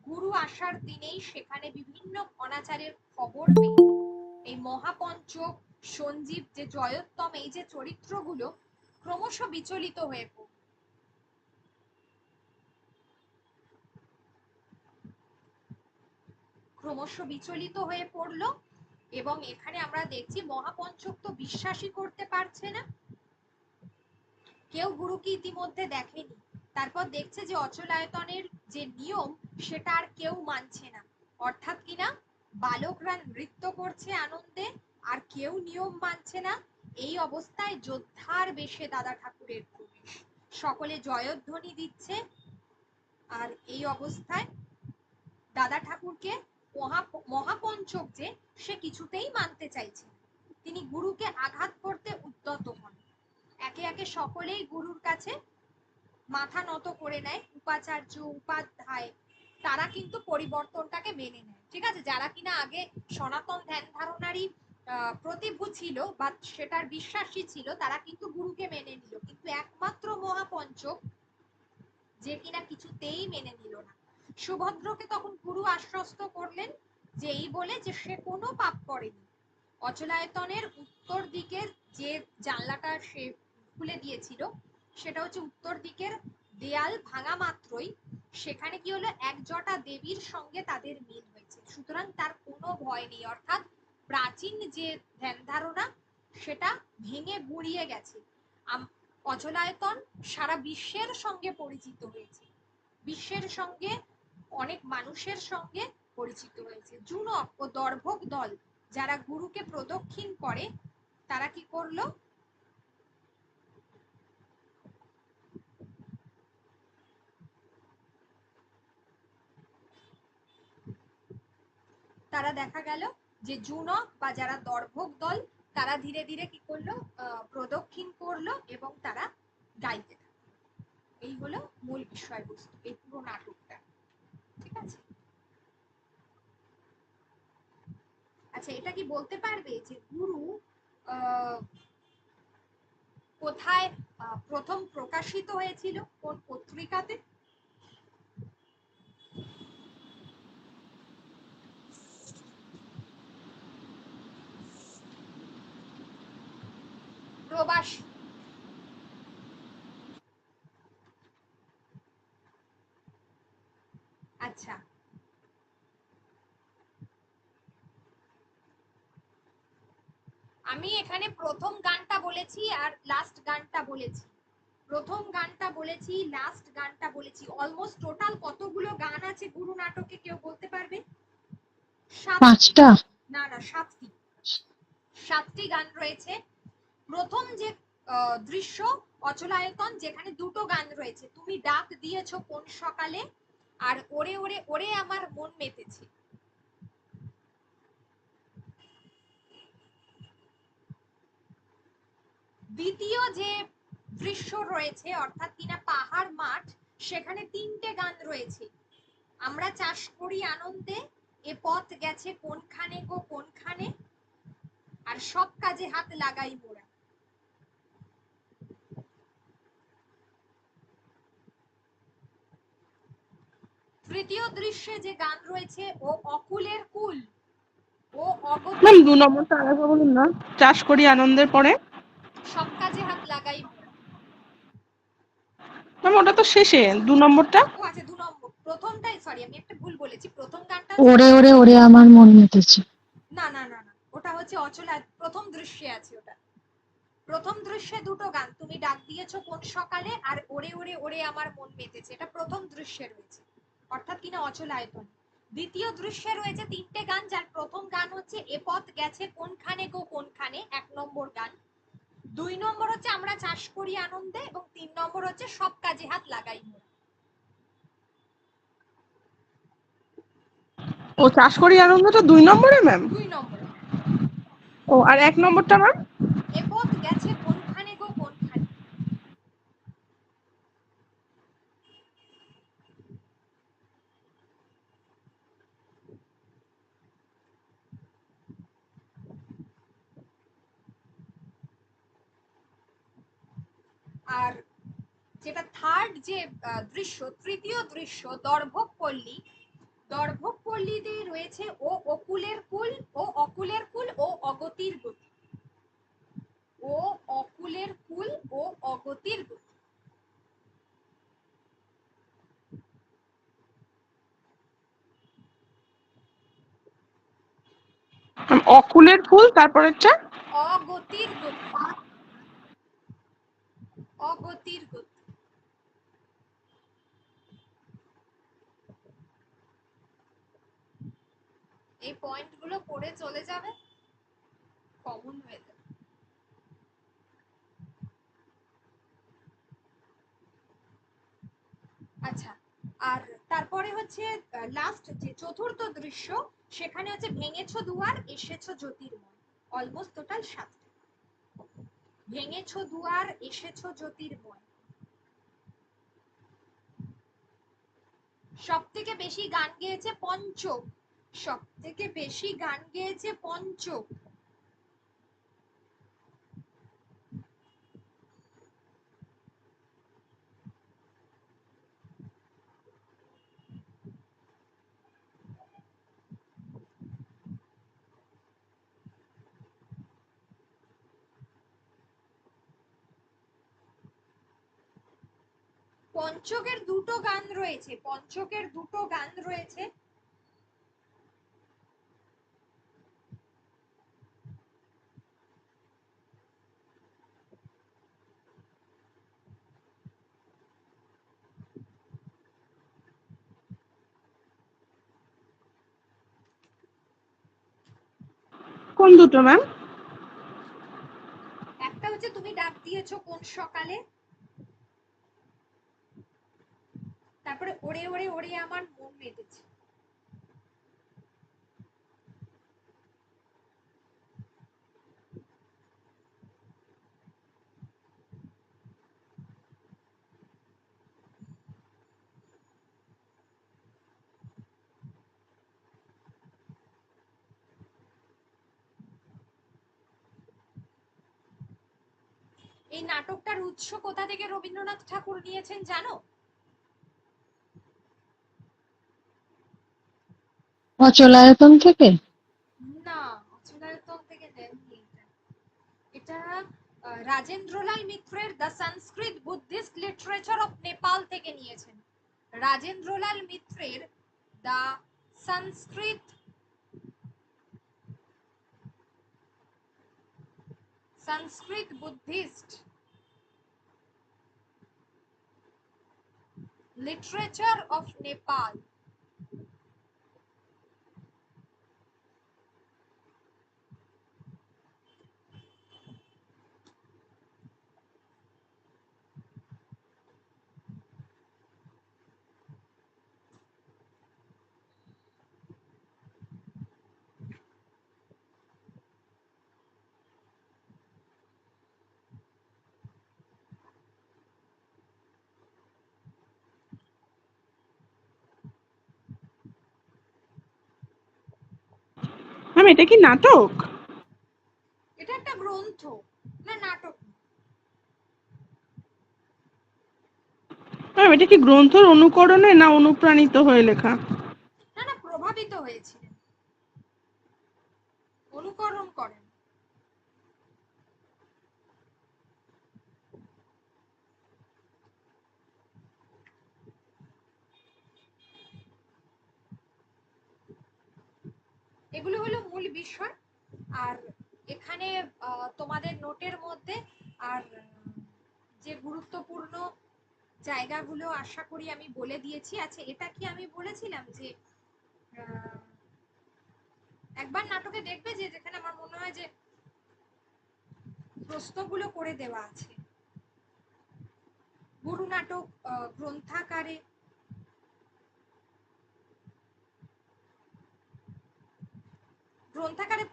S1: গুরু আসার দিনেই সেখানে বিভিন্ন অনাচারের খবর পেয়ে এই মহাপঞ্চক, সঞ্জীব, যে জয়োত্তম, এই যে চরিত্রগুলো ক্রমশ বিচলিত হয়ে পড়ল। ক্রমশ বিচলিত হয়ে পড়লো। এবং এখানে আমরা দেখছি মহাপঞ্চক তো বিশ্বাসই করতে পারছে না, কেউ গুরুকে ইতিমধ্যে দেখেনি। তারপর দেখছে যে অচলায়তনের যে নিয়ম, সেটা আর কেউ মানছে না, অর্থাৎ কিনা বালকরা নৃত্য করছে আনন্দে, আর কেউ নিয়ম মানছে না। এই অবস্থায় যোদ্ধার বেশে দাদা ঠাকুরের প্রবেশ, সকলে জয়ধ্বনি দিচ্ছে। আর এই অবস্থায় দাদা ঠাকুরকে মহাপঞ্চক যে, সে কিছুতেই মানতে চাইছে না, তিনি গুরুকে আঘাত করতে উদ্যত হন। একে একে সকলেই গুরুর কাছে মাথা নত করে নেয়, উপাচার্য উপাধ্যায় তারা কিন্তু পরিবর্তনটাকে মেনে নেয়। ঠিক আছে, যারা কিনা আগে সনাতন ধ্যান ধারণারই প্রতিভূ ছিল বা সেটার বিশ্বাসী ছিল, তারা কিন্তু গুরুকে মেনে নিল, কিন্তু একমাত্র মহাপঞ্চক যে কিনা কিছুতেই মেনে নিল না। সুভদ্রকে তখন গুরু আশ্বস্ত করলেন যে এই বলে যে সে কোনো পাপ করেনি। অচলায়তনের উত্তর দিকের যে জানলাটা সে খুলে দিয়েছিল, সেটা হচ্ছে উত্তর দিকের দেয়াল ভাঙা মাত্রই সেখানে কি হলো, একজটা দেবীর সঙ্গে তাদের মিল হয়েছে, সুতরাং তার কোনো ভয় নেই। অর্থাৎ প্রাচীন যে ধ্যান ধারণা সেটা ভেঙে গুঁড়িয়ে গেছে। অচলায়তন সারা বিশ্বের সঙ্গে পরিচিত হয়েছে, বিশ্বের সঙ্গে অনেক মানুষের সঙ্গে পরিচিত হয়েছে। জুনক ও দর্ভক দল যারা গুরুকে প্রদক্ষিণ করে, তারা কি করলো, তারা দেখা গেল যে জুনক বা যারা দর্ভক দল তারা ধীরে ধীরে কি করলো, প্রদক্ষিণ করলো এবং তারা গাইতে থাকলো। এই হলো মূল বিষয়বস্তু এই পুরো নাটকটা। ঠিক আছে, আচ্ছা এটা কি বলতে পারবে যে গুরু কোথায় প্রথম প্রকাশিত হয়েছিল, কোন পত্রিকাতে? প্রবাসী। আচ্ছা, আমি এখানে প্রথম গানটা বলেছি আর লাস্ট গানটা বলেছি, প্রথম গানটা বলেছি, লাস্ট গানটা বলেছি। অলমোস্ট টোটাল কতগুলো গান আছে গুরু নাটকে কেউ বলতে পারবে? 7টি।
S3: পাঁচটা।
S1: না না, 7টি, 7টি গান রয়েছে। প্রথম যে দৃশ্য অচলায়তন, যেখানে দুটো গান রয়েছে, তুমি ডাক দিয়েছো কোন সকালে আর ওরে ওরে ওরে আমার মন মেতেছে। দ্বিতীয় যে দৃশ্য রয়েছে অর্থাৎ কিনা পাহাড় মাঠ, সেখানে 3টে গান রয়েছে। আমরা চাষ করি আনন্দে, এ পথ গেছে কোনখানে গো কোনখানে, আর সব কাজে হাত লাগাই মোরা। তৃতীয় দৃশ্যে যে গান রয়েছে, ও অকুলের কুল, ও অগতি,
S2: ম্যাম 2 নম্বরটা আরেকবার বলুন না। চাষ করি আনন্দের পরে
S1: সব কাজে হাত লাগাই মোরা।
S2: ম্যাম ওটা তো শেষে 2 নম্বরটা।
S1: ও আচ্ছা, 2 নম্বর, প্রথমটাই, সরি আমি একটা ভুল বলেছি, প্রথম গানটা
S3: ওরে ওরে ওরে আমার মন মেতেছে।
S1: না না না না, ওটা হচ্ছে অচলা, প্রথম দৃশ্যে আছে ওটা। প্রথম দৃশ্যে দুটো গান, তুমি ডাক দিয়েছো কোন সকালে আর ওরে ওরে ওরে আমার মন মেতেছে, এটা প্রথম দৃশ্যে রয়েছে অর্থাৎ কিনা অচলায়তন। দ্বিতীয় দৃশ্যে রয়েছে 3টে গান, যার প্রথম গান হচ্ছে এ পথ গেছে কোনখানে গো কোনখানে, 1 নম্বর গান। 2 নম্বর হচ্ছে আমরা চাষ করি আনন্দে, এবং 3 নম্বর হচ্ছে সব কাজে হাত লাগাই মোরা।
S2: ও চাষ করি আনন্দটা 2 নম্বরে ম্যাম।
S1: 2 নম্বর।
S2: ও আর 1 নম্বরটা ম্যাম।
S1: এ পথ গেছে কোনখানে গো কোনখানে। আর যেটা থার্ড যে দৃশ্য, তৃতীয় দৃশ্য দর্ভক পল্লী, দর্ভক পল্লীতে রয়েছে ও অকুলের কুল, ও অকুলের কুল, ও অগতির গতি, ও অকুলের কুল, ও অগতির গতি।
S2: অকুলের ফুল, তারপরেরটা
S1: অগতির গতি, অগতির গতি। এই পয়েন্ট গুলো পড়ে চলে যাবে, কমন হয়ে যাবে। আচ্ছা, আর তারপরে হচ্ছে লাস্ট যে চতুর্থ দৃশ্য, সেখানে হচ্ছে ভেঙেছো দুয়ার এসেছো জ্যোতির্ময়। Almost total 7টা। ভেঙেছো দুয়ার এসেছো জ্যোতির্ময়, সব থেকে বেশি গান গেয়েছে পঞ্চম। সব থেকে বেশি গান গেয়েছে পঞ্চম। পঞ্চকের দুটো গান রয়েছে, পঞ্চকের দুটো গান রয়েছে।
S2: কোন দুটো ম্যাম?
S1: একটা হচ্ছে তুমি ডাক দিয়েছো কোন সকালে, তারপরে ওরে ওরে ওরে আমার মন মেতেছে। এই নাটকটার উৎস কোথা থেকে রবীন্দ্রনাথ ঠাকুর নিয়েছেন জানো?
S3: অচলায়তন থেকে।
S1: না, অচলায়তন থেকে নেননি এটা। এটা রাজেন্দ্রলাল মিত্রের the Sanskrit Buddhist literature of Nepal থেকে নিয়েছেন। রাজেন্দ্রলাল মিত্রের the Sanskrit Buddhist literature of Nepal.
S2: Ma'am এটা কি নাটক?
S1: এটা একটা গ্রন্থ, না নাটক।
S2: ম্যাম এটা কি গ্রন্থের অনুকরণে না অনুপ্রাণিত হয়ে লেখা?
S1: না না, প্রভাবিত হয়েছিলেন, অনুকরণ করেন। এগুলো হলো মূল বিষয়। আর এখানে তোমাদের নোটের মধ্যে আর যে গুরুত্বপূর্ণ জায়গাগুলো আশা করি আমি বলে দিয়েছি। আচ্ছা, এটা কি আমি বলেছিলাম যে একবার নাটকে দেখবে যে যেখানে আমার মনে হয় যে প্রশ্নগুলো করে দেওয়া আছে। গুরু নাটক গ্রন্থাকারে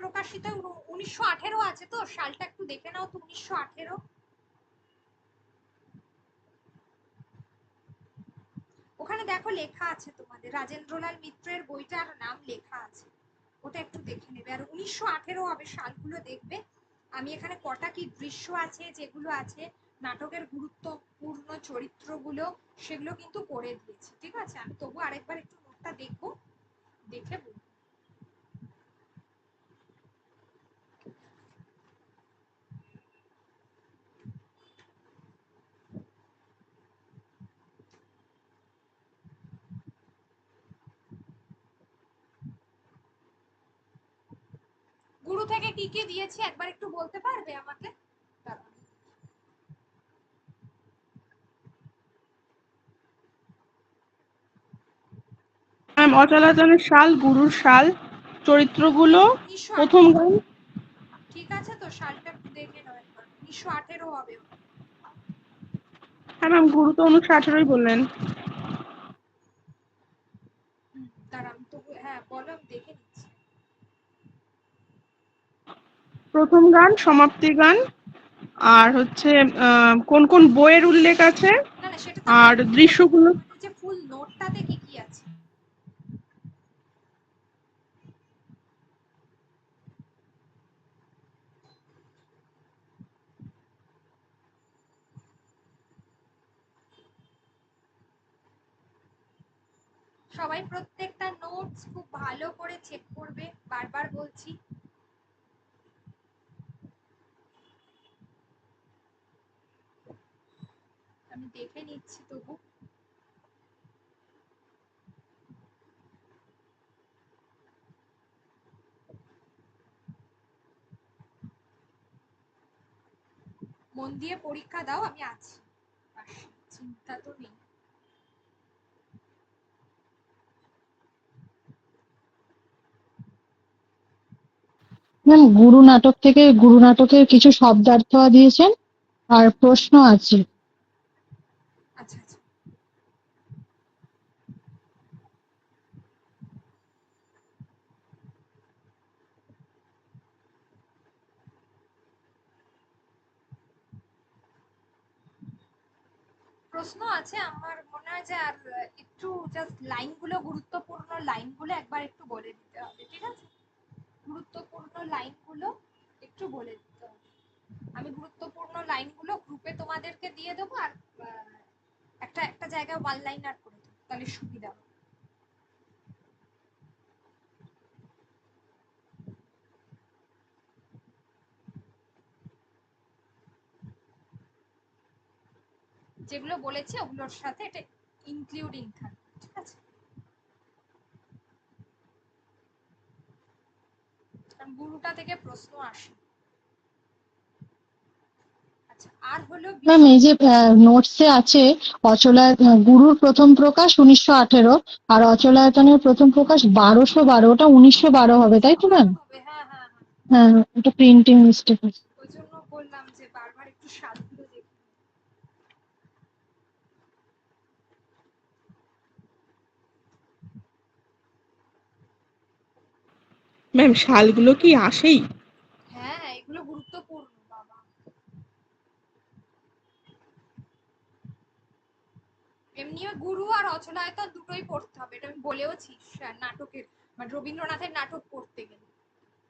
S1: প্রকাশিত 1918 আছে, তো সালটা একটু দেখে নাও তো, 1918। ওখানে দেখো লেখা আছে তোমাদের রাজেন্দ্রলাল মিত্রের বইটার নাম লেখা আছে, ওটা একটু দেখে নেবে। আর 1918 হবে সালগুলো দেখবে। আমি এখানে কটা কি দৃশ্য আছে যেগুলো আছে নাটকের গুরুত্বপূর্ণ চরিত্রগুলো, সেগুলো কিন্তু করে দিয়েছি। ঠিক আছে, আমি তবু আরেকবার একটু নোটটা দেখবো, দেখে বলবো। গুরু থেকে কি কি দিয়েছি একবার একটু বলতে পারবে আমাকে?
S2: ম্যাম অচলায়তনের সাল, গুরুর সাল, চরিত্রগুলো,
S1: 1918।
S2: প্রথম গান।
S1: ঠিক আছে, তো সালটা একটু দেখে নাও একবার, 1918 হবে।
S2: হ্যাঁ ম্যাম গুরু তো 1918 বললেন।
S1: দাঁড়ান তো, হ্যাঁ বলো, আমি দেখে নিচ্ছি।
S2: প্রথম গান, সমাপ্তি গান, আর হচ্ছে কোন কোন বইয়ের উল্লেখ আছে,
S1: না না, সেটা তো
S2: আর দৃশ্যগুলো।
S1: যে ফুল নোটটাতে কি কি আছে। সবাই প্রত্যেকটা নোটস খুব ভালো করে চেক করবে, বারবার বলছি। আমি দেখে নিচ্ছি তবু। মন দিয়ে পরীক্ষা দাও, আমি আছি পাশে, চিন্তা তো নেই।
S3: ম্যাম, গুরু নাটক থেকে গুরু নাটকের কিছু শব্দার্থ দিয়েছেন আর প্রশ্ন আছে।
S1: আচ্ছা আচ্ছা, প্রশ্ন আছে আমার মনে হয় যে, আর একটু জাস্ট লাইনগুলো, গুরুত্বপূর্ণ লাইনগুলো একবার একটু বলে দিতে হবে, ঠিক আছে? গুরুত্বপূর্ণ লাইনগুলো একটু বলে দিতে হবে। আমি গুরুত্বপূর্ণ লাইনগুলো গ্রুপে তোমাদেরকে দিয়ে দেবো, আর একটা একটা জায়গায় ওয়ান লাইনার করে দেবো, তাহলে সুবিধা হবে। যেগুলো বলেছি ওগুলোর সাথে এটা ইনক্লুডিং থাকবে, ঠিক আছে? গুরুটা থেকে প্রশ্ন আসে। আচ্ছা, আর হলো
S3: ম্যাম, এই যে নোটসে আছে অচলা গুরুর প্রথম প্রকাশ 1918, আর অচলায়তনের প্রথম প্রকাশ 1212, ওটা 1912 হবে, তাই তো ম্যাম?
S1: হবে, হ্যাঁ হ্যাঁ হ্যাঁ,
S3: হ্যাঁ, ওটা প্রিন্টিং মিস্টেক আছে।
S1: ওই জন্য বললাম যে বারবার একটু সালগুলো দেখি।
S2: ম্যাম, শালগুলো কি আসেই?
S1: হ্যাঁ, এগুলো গুরুত্বপূর্ণ বাবা। এমনিও গুরু আর অচলায়তন দুটোই পড়তে হবে, এটা আমি বলেওছি নাটকের, মানে রবীন্দ্রনাথের নাটক পড়তে গেলে।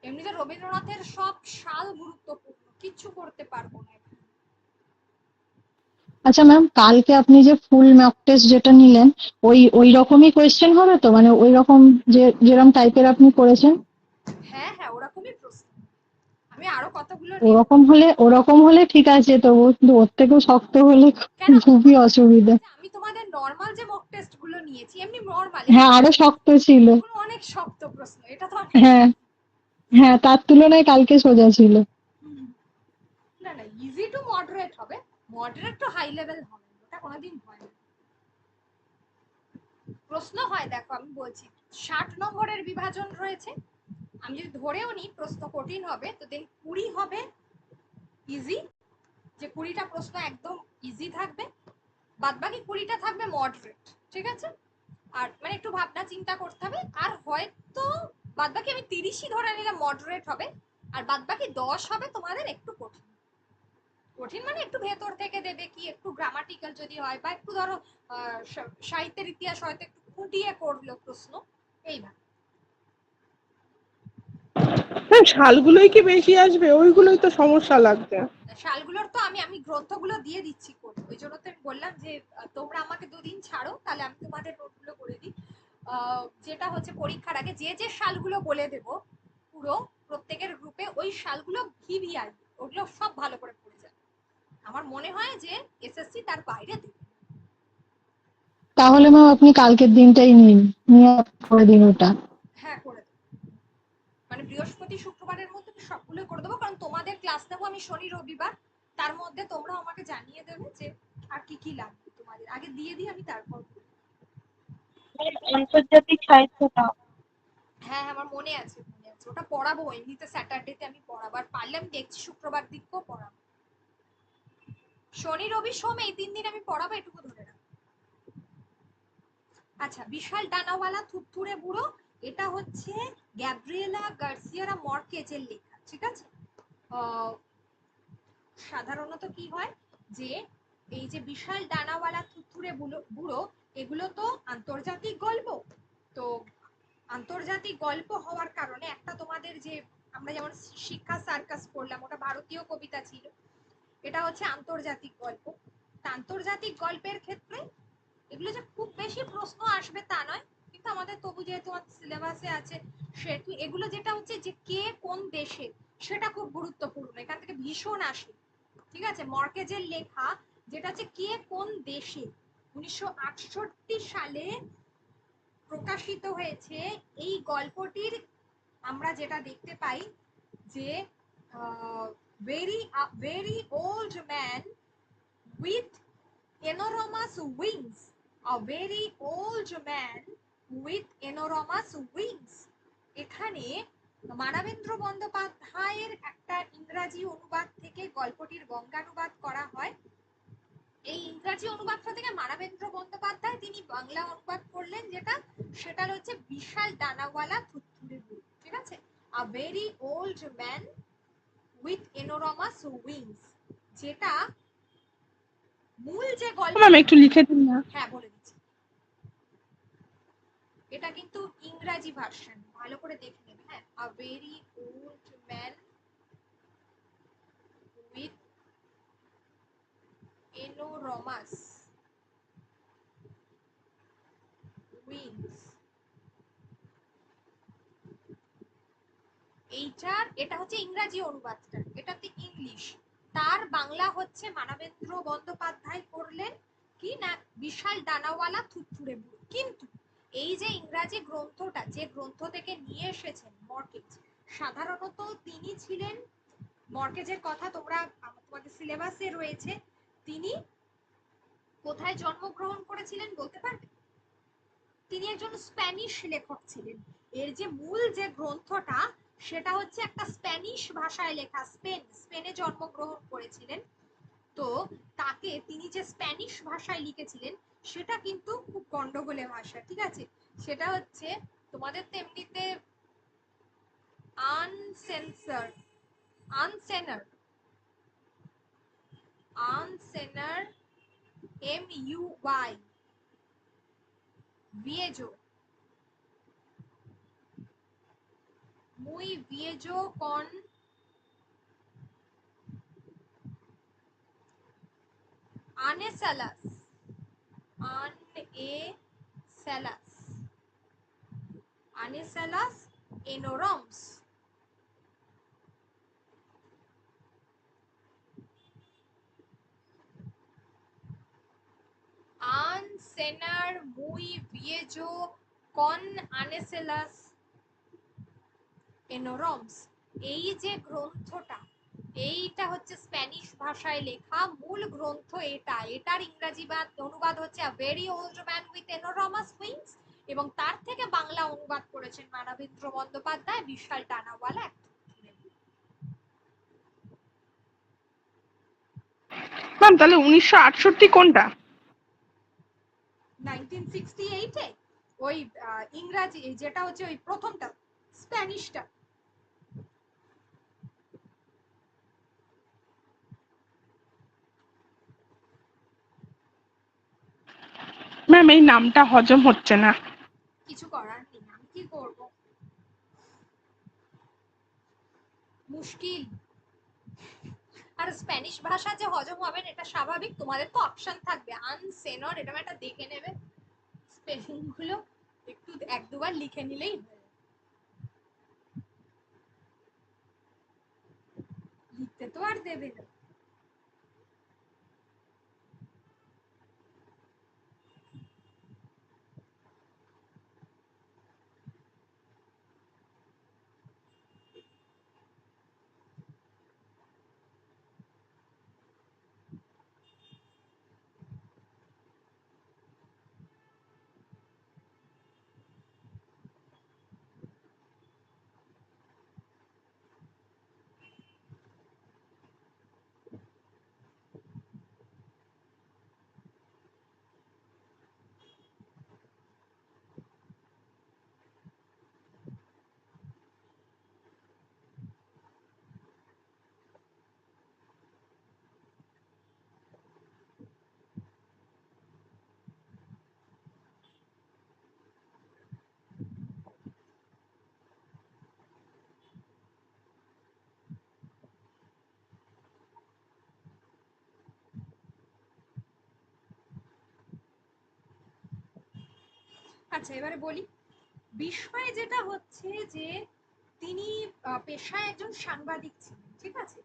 S1: এমনিতে রবীন্দ্রনাথের সব সাল গুরুত্বপূর্ণ, কিচ্ছু করতে পারবো না।
S3: আচ্ছা ম্যাম, কালকে আপনি যে ফুল মক টেস্ট যেটা নিলেন, ওই ওই রকমই কোয়েশ্চেন হবে তো, মানে ওই রকম যে যেরকম টাইপের আপনি করেছেন?
S1: হ্যাঁ হ্যাঁ, ওরকমই প্রশ্ন। আমি আরো কতগুলো নেব।
S3: ওরকম হলে ঠিক আছে, তবু কিন্তু ওর থেকেও শক্ত হলে
S1: কেন?
S3: খুবই অসুবিধা।
S1: আমি তোমাদের নর্মাল যে মক টেস্ট গুলো নিয়েছি, এমনি নর্মাল,
S3: হ্যাঁ, আরো শক্ত ছিল।
S1: এগুলো অনেক শক্ত প্রশ্ন, এটা তো অনেক।
S3: হ্যাঁ, হ্যাঁ, তার তুলনায় কালকে সোজা ছিল।
S1: না না, ইজি টু মডারেট হবে, মডারেট টু হাই লেভেল হবে, ওটা কোনোদিন হয় না। প্রশ্ন হয়, দেখো আমি বলছি, 60 নম্বরের বিভাজন রয়েছে। আমি যদি ধরেও নিই প্রশ্ন কঠিন হবে, তো দেন 20 হবে ইজি, যে 20টা প্রশ্ন একদম ইজি থাকবে, বাদ বাকি 20টা থাকবে মডারেট, ঠিক আছে? আর মানে একটু ভাবনা চিন্তা করতে হবে। আর হয়তো বাদ বাকি আমি 30ই ধরে নিলাম মডারেট হবে, আর বাদ বাকি 10 হবে তোমাদের একটু কঠিন। কঠিন মানে একটু ভেতর থেকে দেবে, কি একটু গ্রামাটিক্যাল যদি হয়, বা একটু ধরো সাহিত্যের ইতিহাস হয়তো একটু খুঁটিয়ে করলো প্রশ্ন, এইভাবে।
S2: ম্যাম, শালগুলোই কি বেশি আসবে? ওইগুলোই তো সমস্যা লাগছে।
S1: সালগুলোর তো আমি আমি গ্রন্থগুলো দিয়ে দিচ্ছি করে, ওই জন্য তো আমি বললাম যে তোমরা আমাকে দুদিন ছাড়ো, তাহলে আমি তোমাদের নোটগুলো করে দিই। যেটা হচ্ছে পরীক্ষার আগে যে যে সালগুলো বলে দেব পুরো প্রত্যেকের গ্রুপে, ওই সালগুলো ভিভিআই, ওগুলো সব ভালো করে পড়ে যাবে। আমার মনে হয় যে এসএসসি তার বাইরে দেবে।
S3: তাহলে ম্যাম, আপনি কালকের দিনটাই নিন, নিয়ে করে দিন ওটা।
S1: হ্যাঁ, করে দেবো। মানে বৃহস্পতি শুক্রবারের মধ্যে সবগুলো করে দেবো, কারণ তোমাদের ক্লাস নেবো আমি শনি রবিবার, তার মধ্যে তোমরা আমাকে জানিয়ে দেবে যে আর কি কি লাগবে তোমাদের, আগে দিয়ে দিই আমি, তারপর।
S3: আন্তর্জাতিক সাহিত্যটা।
S1: হ্যাঁ হ্যাঁ, আমার মনে আছে মনে আছে, ওটা পড়াবো এমনিতে স্যাটারডেতে আমি পড়াবো, আর পারলে আমি দেখছি শুক্রবার দিকও পড়াবো। শনি রবি সোম এই 3 দিন আমি পড়াবো, এটুকু ধরে রাখো। আচ্ছা, বিশাল ডানাওয়ালা থুরথুরে বুড়ো, এটা হচ্ছে গ্যাব্রিয়েলা গার্সিয়া মার্কেজের লেখা, ঠিক আছে? সাধারণত কি হয় যে এই যে বিশাল ডানাওয়ালা থুরথুরে বুড়ো, এগুলো তো আন্তর্জাতিক গল্প। তো আন্তর্জাতিক গল্প হওয়ার কারণে একটা তোমাদের যে আমরা যেমন শিক্ষা সার্কাস পড়লাম, ওটা ভারতীয় কবিতা ছিল, এটা হচ্ছে আন্তর্জাতিক গল্প। তা আন্তর্জাতিক গল্পের ক্ষেত্রে এগুলো যে খুব বেশি প্রশ্ন আসবে তা নয়, কিন্তু তো আমাদের তবু যেহেতু সিলেবাসে আছে সেহেতু এগুলো যেটা হচ্ছে যে কে কোন দেশে সেটা খুব গুরুত্বপূর্ণ, এখান থেকে ভীষণ আসে। ঠিক আছে, মর্কেজের লেখা যেটা হচ্ছে কে কোন দেশে 1968 সালে প্রকাশিত হয়েছে। এই গল্পটির আমরা যেটা দেখতে পাই যে very very old man with enormous wings, a very old man with enormous wings। এখানে মানবেন্দ্র বন্দ্যোপাধ্যায়ের একটা ইংরাজি অনুবাদ থেকে গল্পটির বঙ্গানুবাদ করা হয়। এই ইংরাজি অনুবাদটা থেকে মানবেন্দ্র বন্দ্যোপাধ্যায় তিনি বাংলা অনুবাদ করলেন, সেটা হচ্ছে বিশাল ডানাওয়ালা থুতথুড়ে বুড়ি। ঠিক আছে, a very old man with এনোরমাস wings, যেটা মূল যে গল্প।
S2: ম্যাম একটু লিখে দিন না।
S1: হ্যাঁ বলে দিচ্ছি, এটা কিন্তু ইংরাজি ভার্সন, ভালো করে দেখে নেবে। হ্যাঁ, a very old man with এনোরমাস wings, এটা হচ্ছে ইংরাজি অনুবাদটা, এটাতে ইংলিশ, তার বাংলা হচ্ছে মানবেন্দ্র বন্দ্যোপাধ্যায় করলেন কি না বিশাল ডানাওয়ালা থুতথুড়ে বুড়ি। কিন্তু এই যে ইংরাজি গ্রন্থটা, যে গ্রন্থ থেকে নিয়ে এসেছেন মর্কেজ, সাধারণত তিনি ছিলেন, মর্কেজের কথা তোমাদের সিলেবাসে রয়েছে, তিনি কোথায় জন্মগ্রহণ করেছিলেন বলতে পারবে? তিনি একজন স্প্যানিশ লেখক ছিলেন। এর যে মূল যে গ্রন্থটা সেটা হচ্ছে একটা স্প্যানিশ ভাষায় লেখা, স্পেনে জন্মগ্রহণ করেছিলেন। তো তাকে তিনি যে স্প্যানিশ ভাষায় লিখেছিলেন সেটা কিন্তু খুব গন্ডগোলের ভাষা। ঠিক আছে, সেটা হচ্ছে তোমাদের তো এমনিতে আনসেন্সার আনসেনার আনসেনার MUY Viejo muy viejo con anesalas anesalas enormes Ansenar muy viejo con anesalas enormes। এই যে গ্রন্থটা, এইটা হচ্ছে স্প্যানিশ ভাষায় লেখা, মূল গ্রন্থ এটার ইংরাজি অনুবাদ হচ্ছে a very old man with এনোরমাস wings, এবং তার থেকে বাংলা অনুবাদ করেছেন মানবেন্দ্র বন্দ্যোপাধ্যায় বিশাল ডানাওয়ালা এক থুতথুড়ে বুড়ি।
S2: ম্যাম তাহলে 1968 কোনটা?
S1: 1968 এ ওই ইংরাজি যেটা হচ্ছে ওই প্রথমটা, স্প্যানিশটা।
S2: ম্যাম এই নামটা হজম হচ্ছে না।
S1: কিছু করার নেই, আমি কি করব, মুশকিল। আর স্প্যানিশ ভাষা যে হজম হবে না এটা স্বাভাবিক, তোমাদের তো অপশন থাকবে আনসেনর, এটা একটা দেখে নেবে, স্পেলিং গুলো একটু এক দুবার লিখে নিলেই হয়, লিখতে তো আর দেবে না। আচ্ছা এবারে বলি, বিষয় যেটা হচ্ছে যে তিনি পেশায় একজন সাংবাদিক ছিলেন, ঠিক আছে।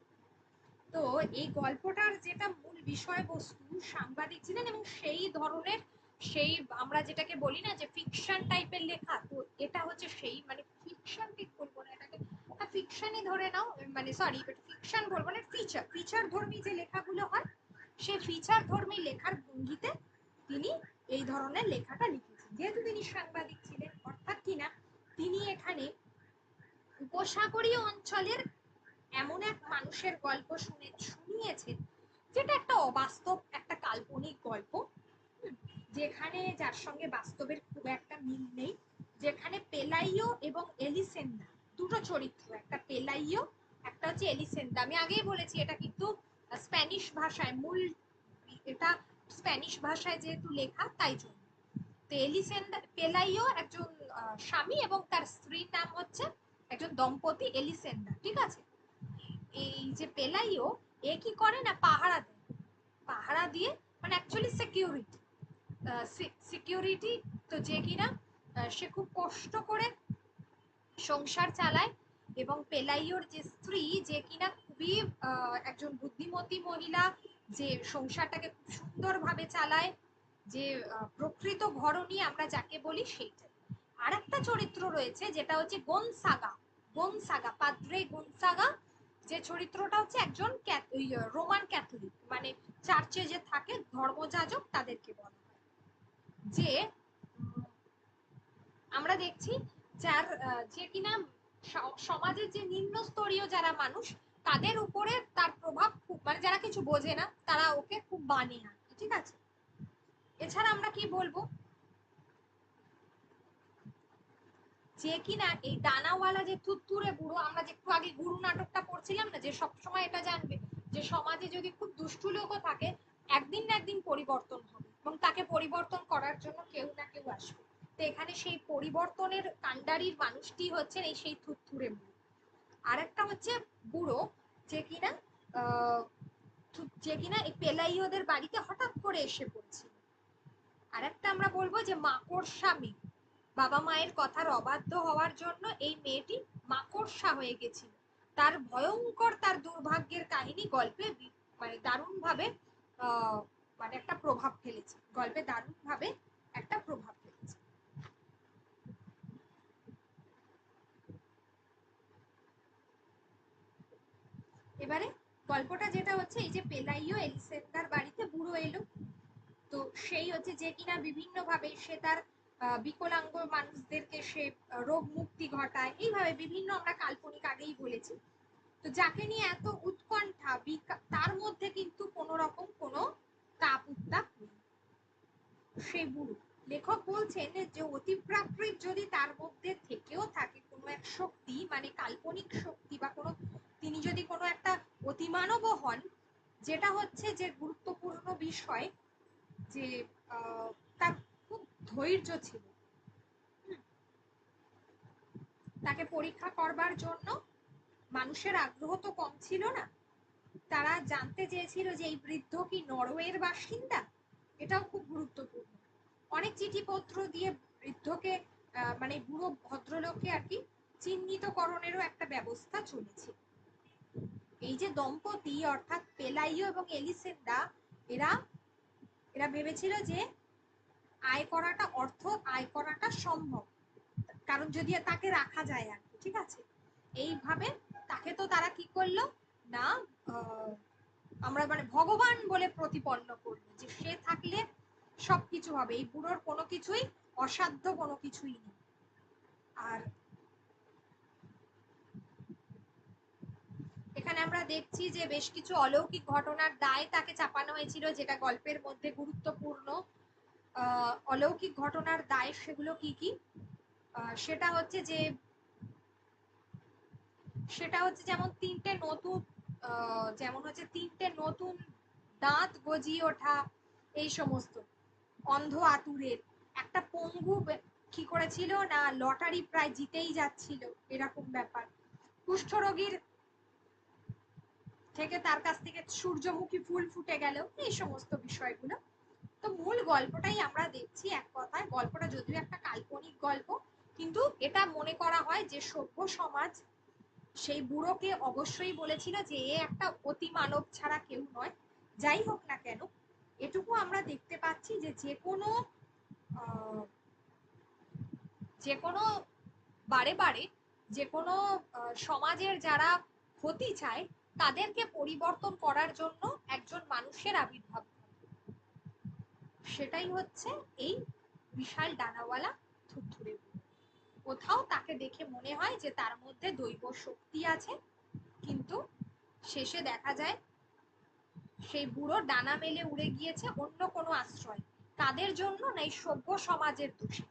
S1: তো এই গল্পটার যেটা মূল বিষয়বস্তু, সাংবাদিক ছিলেন এবং সেই ধরনের, সেই আমরা যেটাকে বলি না যে ফিকশন টাইপের লেখা, তো এটা হচ্ছে সেই মানে ফিকশন ঠিক বলবো না এটাকে, ফিকশনই ধরে নাও, মানে সরি ফিকশন বলবো না, ফিচার ফিচার ধর্মী যে লেখাগুলো হয়, সেই ফিচার ধর্মী লেখার ভঙ্গিতে তিনি এই ধরনের লেখাটা লিখেছেন। যেহেতু তিনি সাংবাদিক ছিলেন, অর্থাৎ কিনা তিনি এখানে উপসাগরীয় অঞ্চলের এমন এক মানুষের গল্প শুনিয়েছেন যেটা একটা অবাস্তব, একটা কাল্পনিক গল্প, যেখানে যার সঙ্গে বাস্তবের খুব একটা মিল নেই, যেখানে পেলাইও এবং এলিসেন্দা দুটো চরিত্র, একটা পেলাইও একটা হচ্ছে এলিসেন্দা। আমি আগেই বলেছি এটা কিন্তু স্প্যানিশ ভাষায় মূল, এটা স্প্যানিশ ভাষায় যেহেতু লেখা তাই জন্য। তো এলিসেন্দা পেলাইও একজন স্বামী এবং তার স্ত্রীর নাম হচ্ছে একজন দম্পতি এলিসেন্দা, ঠিক আছে। এই যে পেলাইও, এ কি করে না পাহারা দেয়, পাহারা দিয়ে মানে অ্যাকচুয়ালি সিকিউরিটি, সিকিউরিটি। তো যে কিনা সে খুব কষ্ট করে সংসার চালায়, এবং পেলাইওর যে স্ত্রী যে কিনা খুবই একজন বুদ্ধিমতী মহিলা, যে সংসারটাকে খুব সুন্দরভাবে চালায়, যে প্রকৃত ঘরণী আমরা যাকে বলি সেইটাই। আর একটা চরিত্র রয়েছে যেটা হচ্ছে গনসাগা, গনসাগা পাদ্রে গনসাগা, যে চরিত্রটা হচ্ছে একজন রোমান ক্যাথলিক, মানে চার্চে যে থাকে ধর্মযাজক তাদেরকে বলা হয়। যে আমরা দেখছি যার যে কিনা সমাজের যে নিম্ন স্তরীয় যারা মানুষ, তাদের উপরে তার প্রভাব খুব, মানে যারা কিছু বোঝে না তারা ওকে খুব বানিয়ে আনে, ঠিক আছে। এছাড়া আমরা কি বলবো, যে কিনা এই ডানাওয়ালা যে তুত্তুরে বুড়ো, আমরা যে একটু আগে গুরু নাটকটা পড়ছিলাম না, যে সবসময় এটা জানবে যে সমাজে যদি খুব দুষ্টু লোকও থাকে, একদিন না একদিন পরিবর্তন হবে এবং তাকে পরিবর্তন করার জন্য কেউ না কেউ আসবে। তো এখানে সেই পরিবর্তনের কাণ্ডারির মানুষটি হচ্ছেন এই সেই থুত্তুরে বুড়ো। আর একটা হচ্ছে বুড়ো যে কিনা আহ যে কিনা এই পেলাইওদের বাড়িতে হঠাৎ করে এসে পড়ছিল। আর একটা আমরা বলবো যে মাকড়সা মেয়ে, বাবা মায়ের কথার অবাধ্য হওয়ার জন্য এই মেয়েটি মাকড়সা হয়ে গেছিল। তার ভয়ঙ্কর, তার দুর্ভাগ্যের কাহিনী গল্পে মানে দারুণ ভাবে মানে একটা প্রভাব ফেলেছে, গল্পে দারুণ ভাবে একটা প্রভাব ফেলেছে। এবারে গল্পটা যেটা হচ্ছে, এই যে পেলাইও এলিসেন্দার বাড়িতে বুড়ো এলো, তো সেই হচ্ছে যে কিনা বিভিন্ন ভাবে সে তার বিকলাঙ্গ মানুষদেরকে সে রোগ মুক্তি ঘটায়, এইভাবে বিভিন্ন আমরা কাল্পনিক আগেই বলেছি। তো যাকে নিয়ে এত উৎকণ্ঠা, তার মধ্যে কিন্তু কোনো রকম কোনো তাপ উত্তাপ নেই। সেই বুড়ো, লেখক বলছেন যে অতিপ্রাকৃত যদি তার মধ্যে থেকেও থাকে কোনো এক শক্তি, মানে কাল্পনিক শক্তি, বা কোনো তিনি যদি কোনো একটা অতিমানব হন, যেটা হচ্ছে যে গুরুত্বপূর্ণ বিষয়, যে তার খুব ধৈর্য ছিল। তাকে পরীক্ষা করবার জন্য মানুষের আগ্রহ তো কম ছিল না, তারা জানতে চেয়েছিল যে এই বৃদ্ধ কি নরওয়ের বাসিন্দা, এটাও খুব গুরুত্বপূর্ণ। অনেক চিঠিপত্র দিয়ে বৃদ্ধকে মানে বুড়ো ভদ্রলোককে আর কি চিহ্নিতকরণেরও একটা ব্যবস্থা চলেছে। এই যে দম্পতি অর্থাৎ পেলাইও এবং এলিসেন্দা, এরা এরা ভেবেছিল যে আয় করাটা, অর্থ আয় করাটা সম্ভব, কারণ যদি তাকে রাখা যায় আর কি, ঠিক আছে। এইভাবে তাকে তো তারা কি করলো না, আমরা মানে ভগবান বলে প্রতিপন্ন করলো, যে সে থাকলে সবকিছু হবে, এই বুড়োর কোনো কিছুই অসাধ্য কোনো কিছুই নেই। আর এখানে আমরা দেখছি যে বেশ কিছু অলৌকিক ঘটনার দায় তাকে চাপানো হয়েছিল, যেটা গল্পের মধ্যে গুরুত্বপূর্ণ। অলৌকিক ঘটনার দায় সেগুলো কি কি, সেটা হচ্ছে যে যেমন তিনটে নতুন, যেমন হচ্ছে তিনটে নতুন দাঁত গজিয়ে ওঠা, এই সমস্ত অন্ধ আতুরের, একটা পঙ্গু কি করেছিল না লটারি প্রায় জিতেই যাচ্ছিল, এরকম ব্যাপার, কুষ্ঠরোগীর থেকে তার কাছ থেকে সূর্যমুখী ফুল ফুটে গেল, এই সমস্ত বিষয়গুলো। তো মূল গল্পটাই আমরা দেখছি, এক কথায় গল্পটা যদিও একটা কাল্পনিক গল্প, কিন্তু এটা মনে করা হয় যে সভ্য সমাজ সেই বুড়োকে অবশ্যই বলেছিল যে এ একটা অতি মানব ছাড়া কেউ নয়। যাই হোক না কেন, এটুকু আমরা দেখতে পাচ্ছি যে আহ, যে কোনো বারে বারে যে কোনো সমাজের যারা ক্ষতি চায় তাদেরকে পরিবর্তন করার জন্য একজন মানুষের আবির্ভাব ঘটে। সেটাই হচ্ছে এই বিশাল ডানাওয়ালা থুরথুরে বুড়ো। কোথাও তাকে দেখে মনে হয় যে তার মধ্যে দৈব শক্তি আছে, কিন্তু শেষে দেখা যায় সেই বুড়ো ডানা মেলে উড়ে গিয়েছে অন্য কোনো আশ্রয়। কাদের জন্য না, এই সভ্য সমাজের দোষে।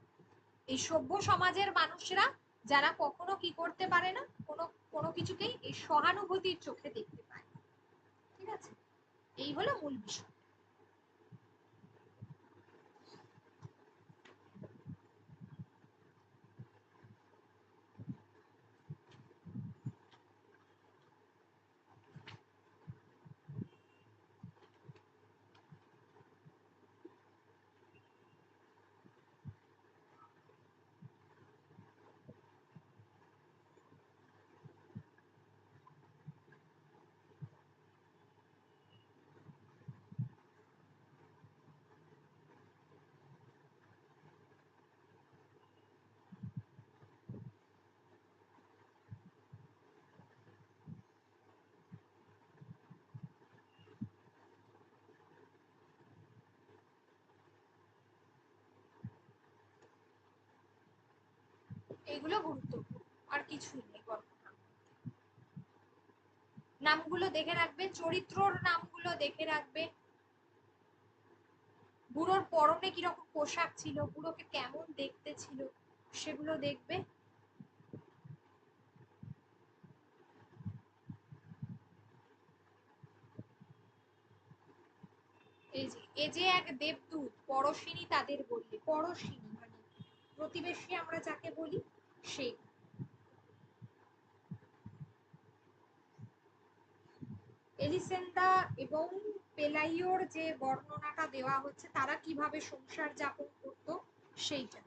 S1: এই সভ্য সমাজের মানুষরা যারা কখনো কি করতে পারে না, কোনো কোনো কিছুকেই এই সহানুভূতির চোখে দেখতে পায় না। ঠিক আছে, এই হলো মূল বিষয়। এগুলো গুরুত্বপূর্ণ, আর কিছুই নেই গল্পটা। নামগুলো দেখে রাখবে, চরিত্রর নামগুলো দেখে রাখবে, বুড়োর পরনে কিরকম পোশাক ছিল, বুড়োকে কেমন দেখতে ছিল, সেগুলো দেখবে। এ যে এক দেবদূত, পরশিনী তাদের বললে, পরশিনী মানে প্রতিবেশী আমরা যাকে বলি সেই। এলিসেন্দা এবং পেলাইওর যে বর্ণনাটা দেওয়া হচ্ছে তারা কিভাবে সংসার যাপন করত সেইটা।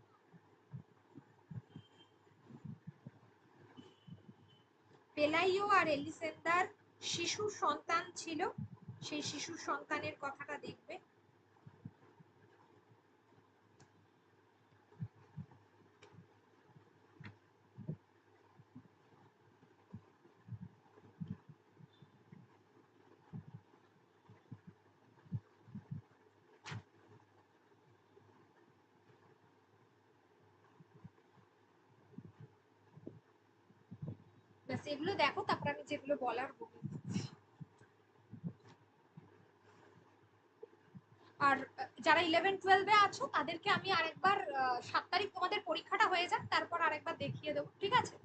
S1: পেলাইও আর এলিসেন্দার শিশু সন্তান ছিল, সেই শিশু সন্তানের কথাটা দেখবে। ব্যাস এগুলো দেখো, তারপর আমি যেগুলো বলার বলি। আর যারা 11-12-এ আছো তাদেরকে আমি আরেকবার 7 তারিখ তোমাদের পরীক্ষাটা হয়ে যাক, তারপর আরেকবার দেখিয়ে দেবো, ঠিক আছে?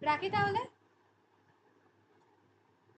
S1: রাখি তাহলে।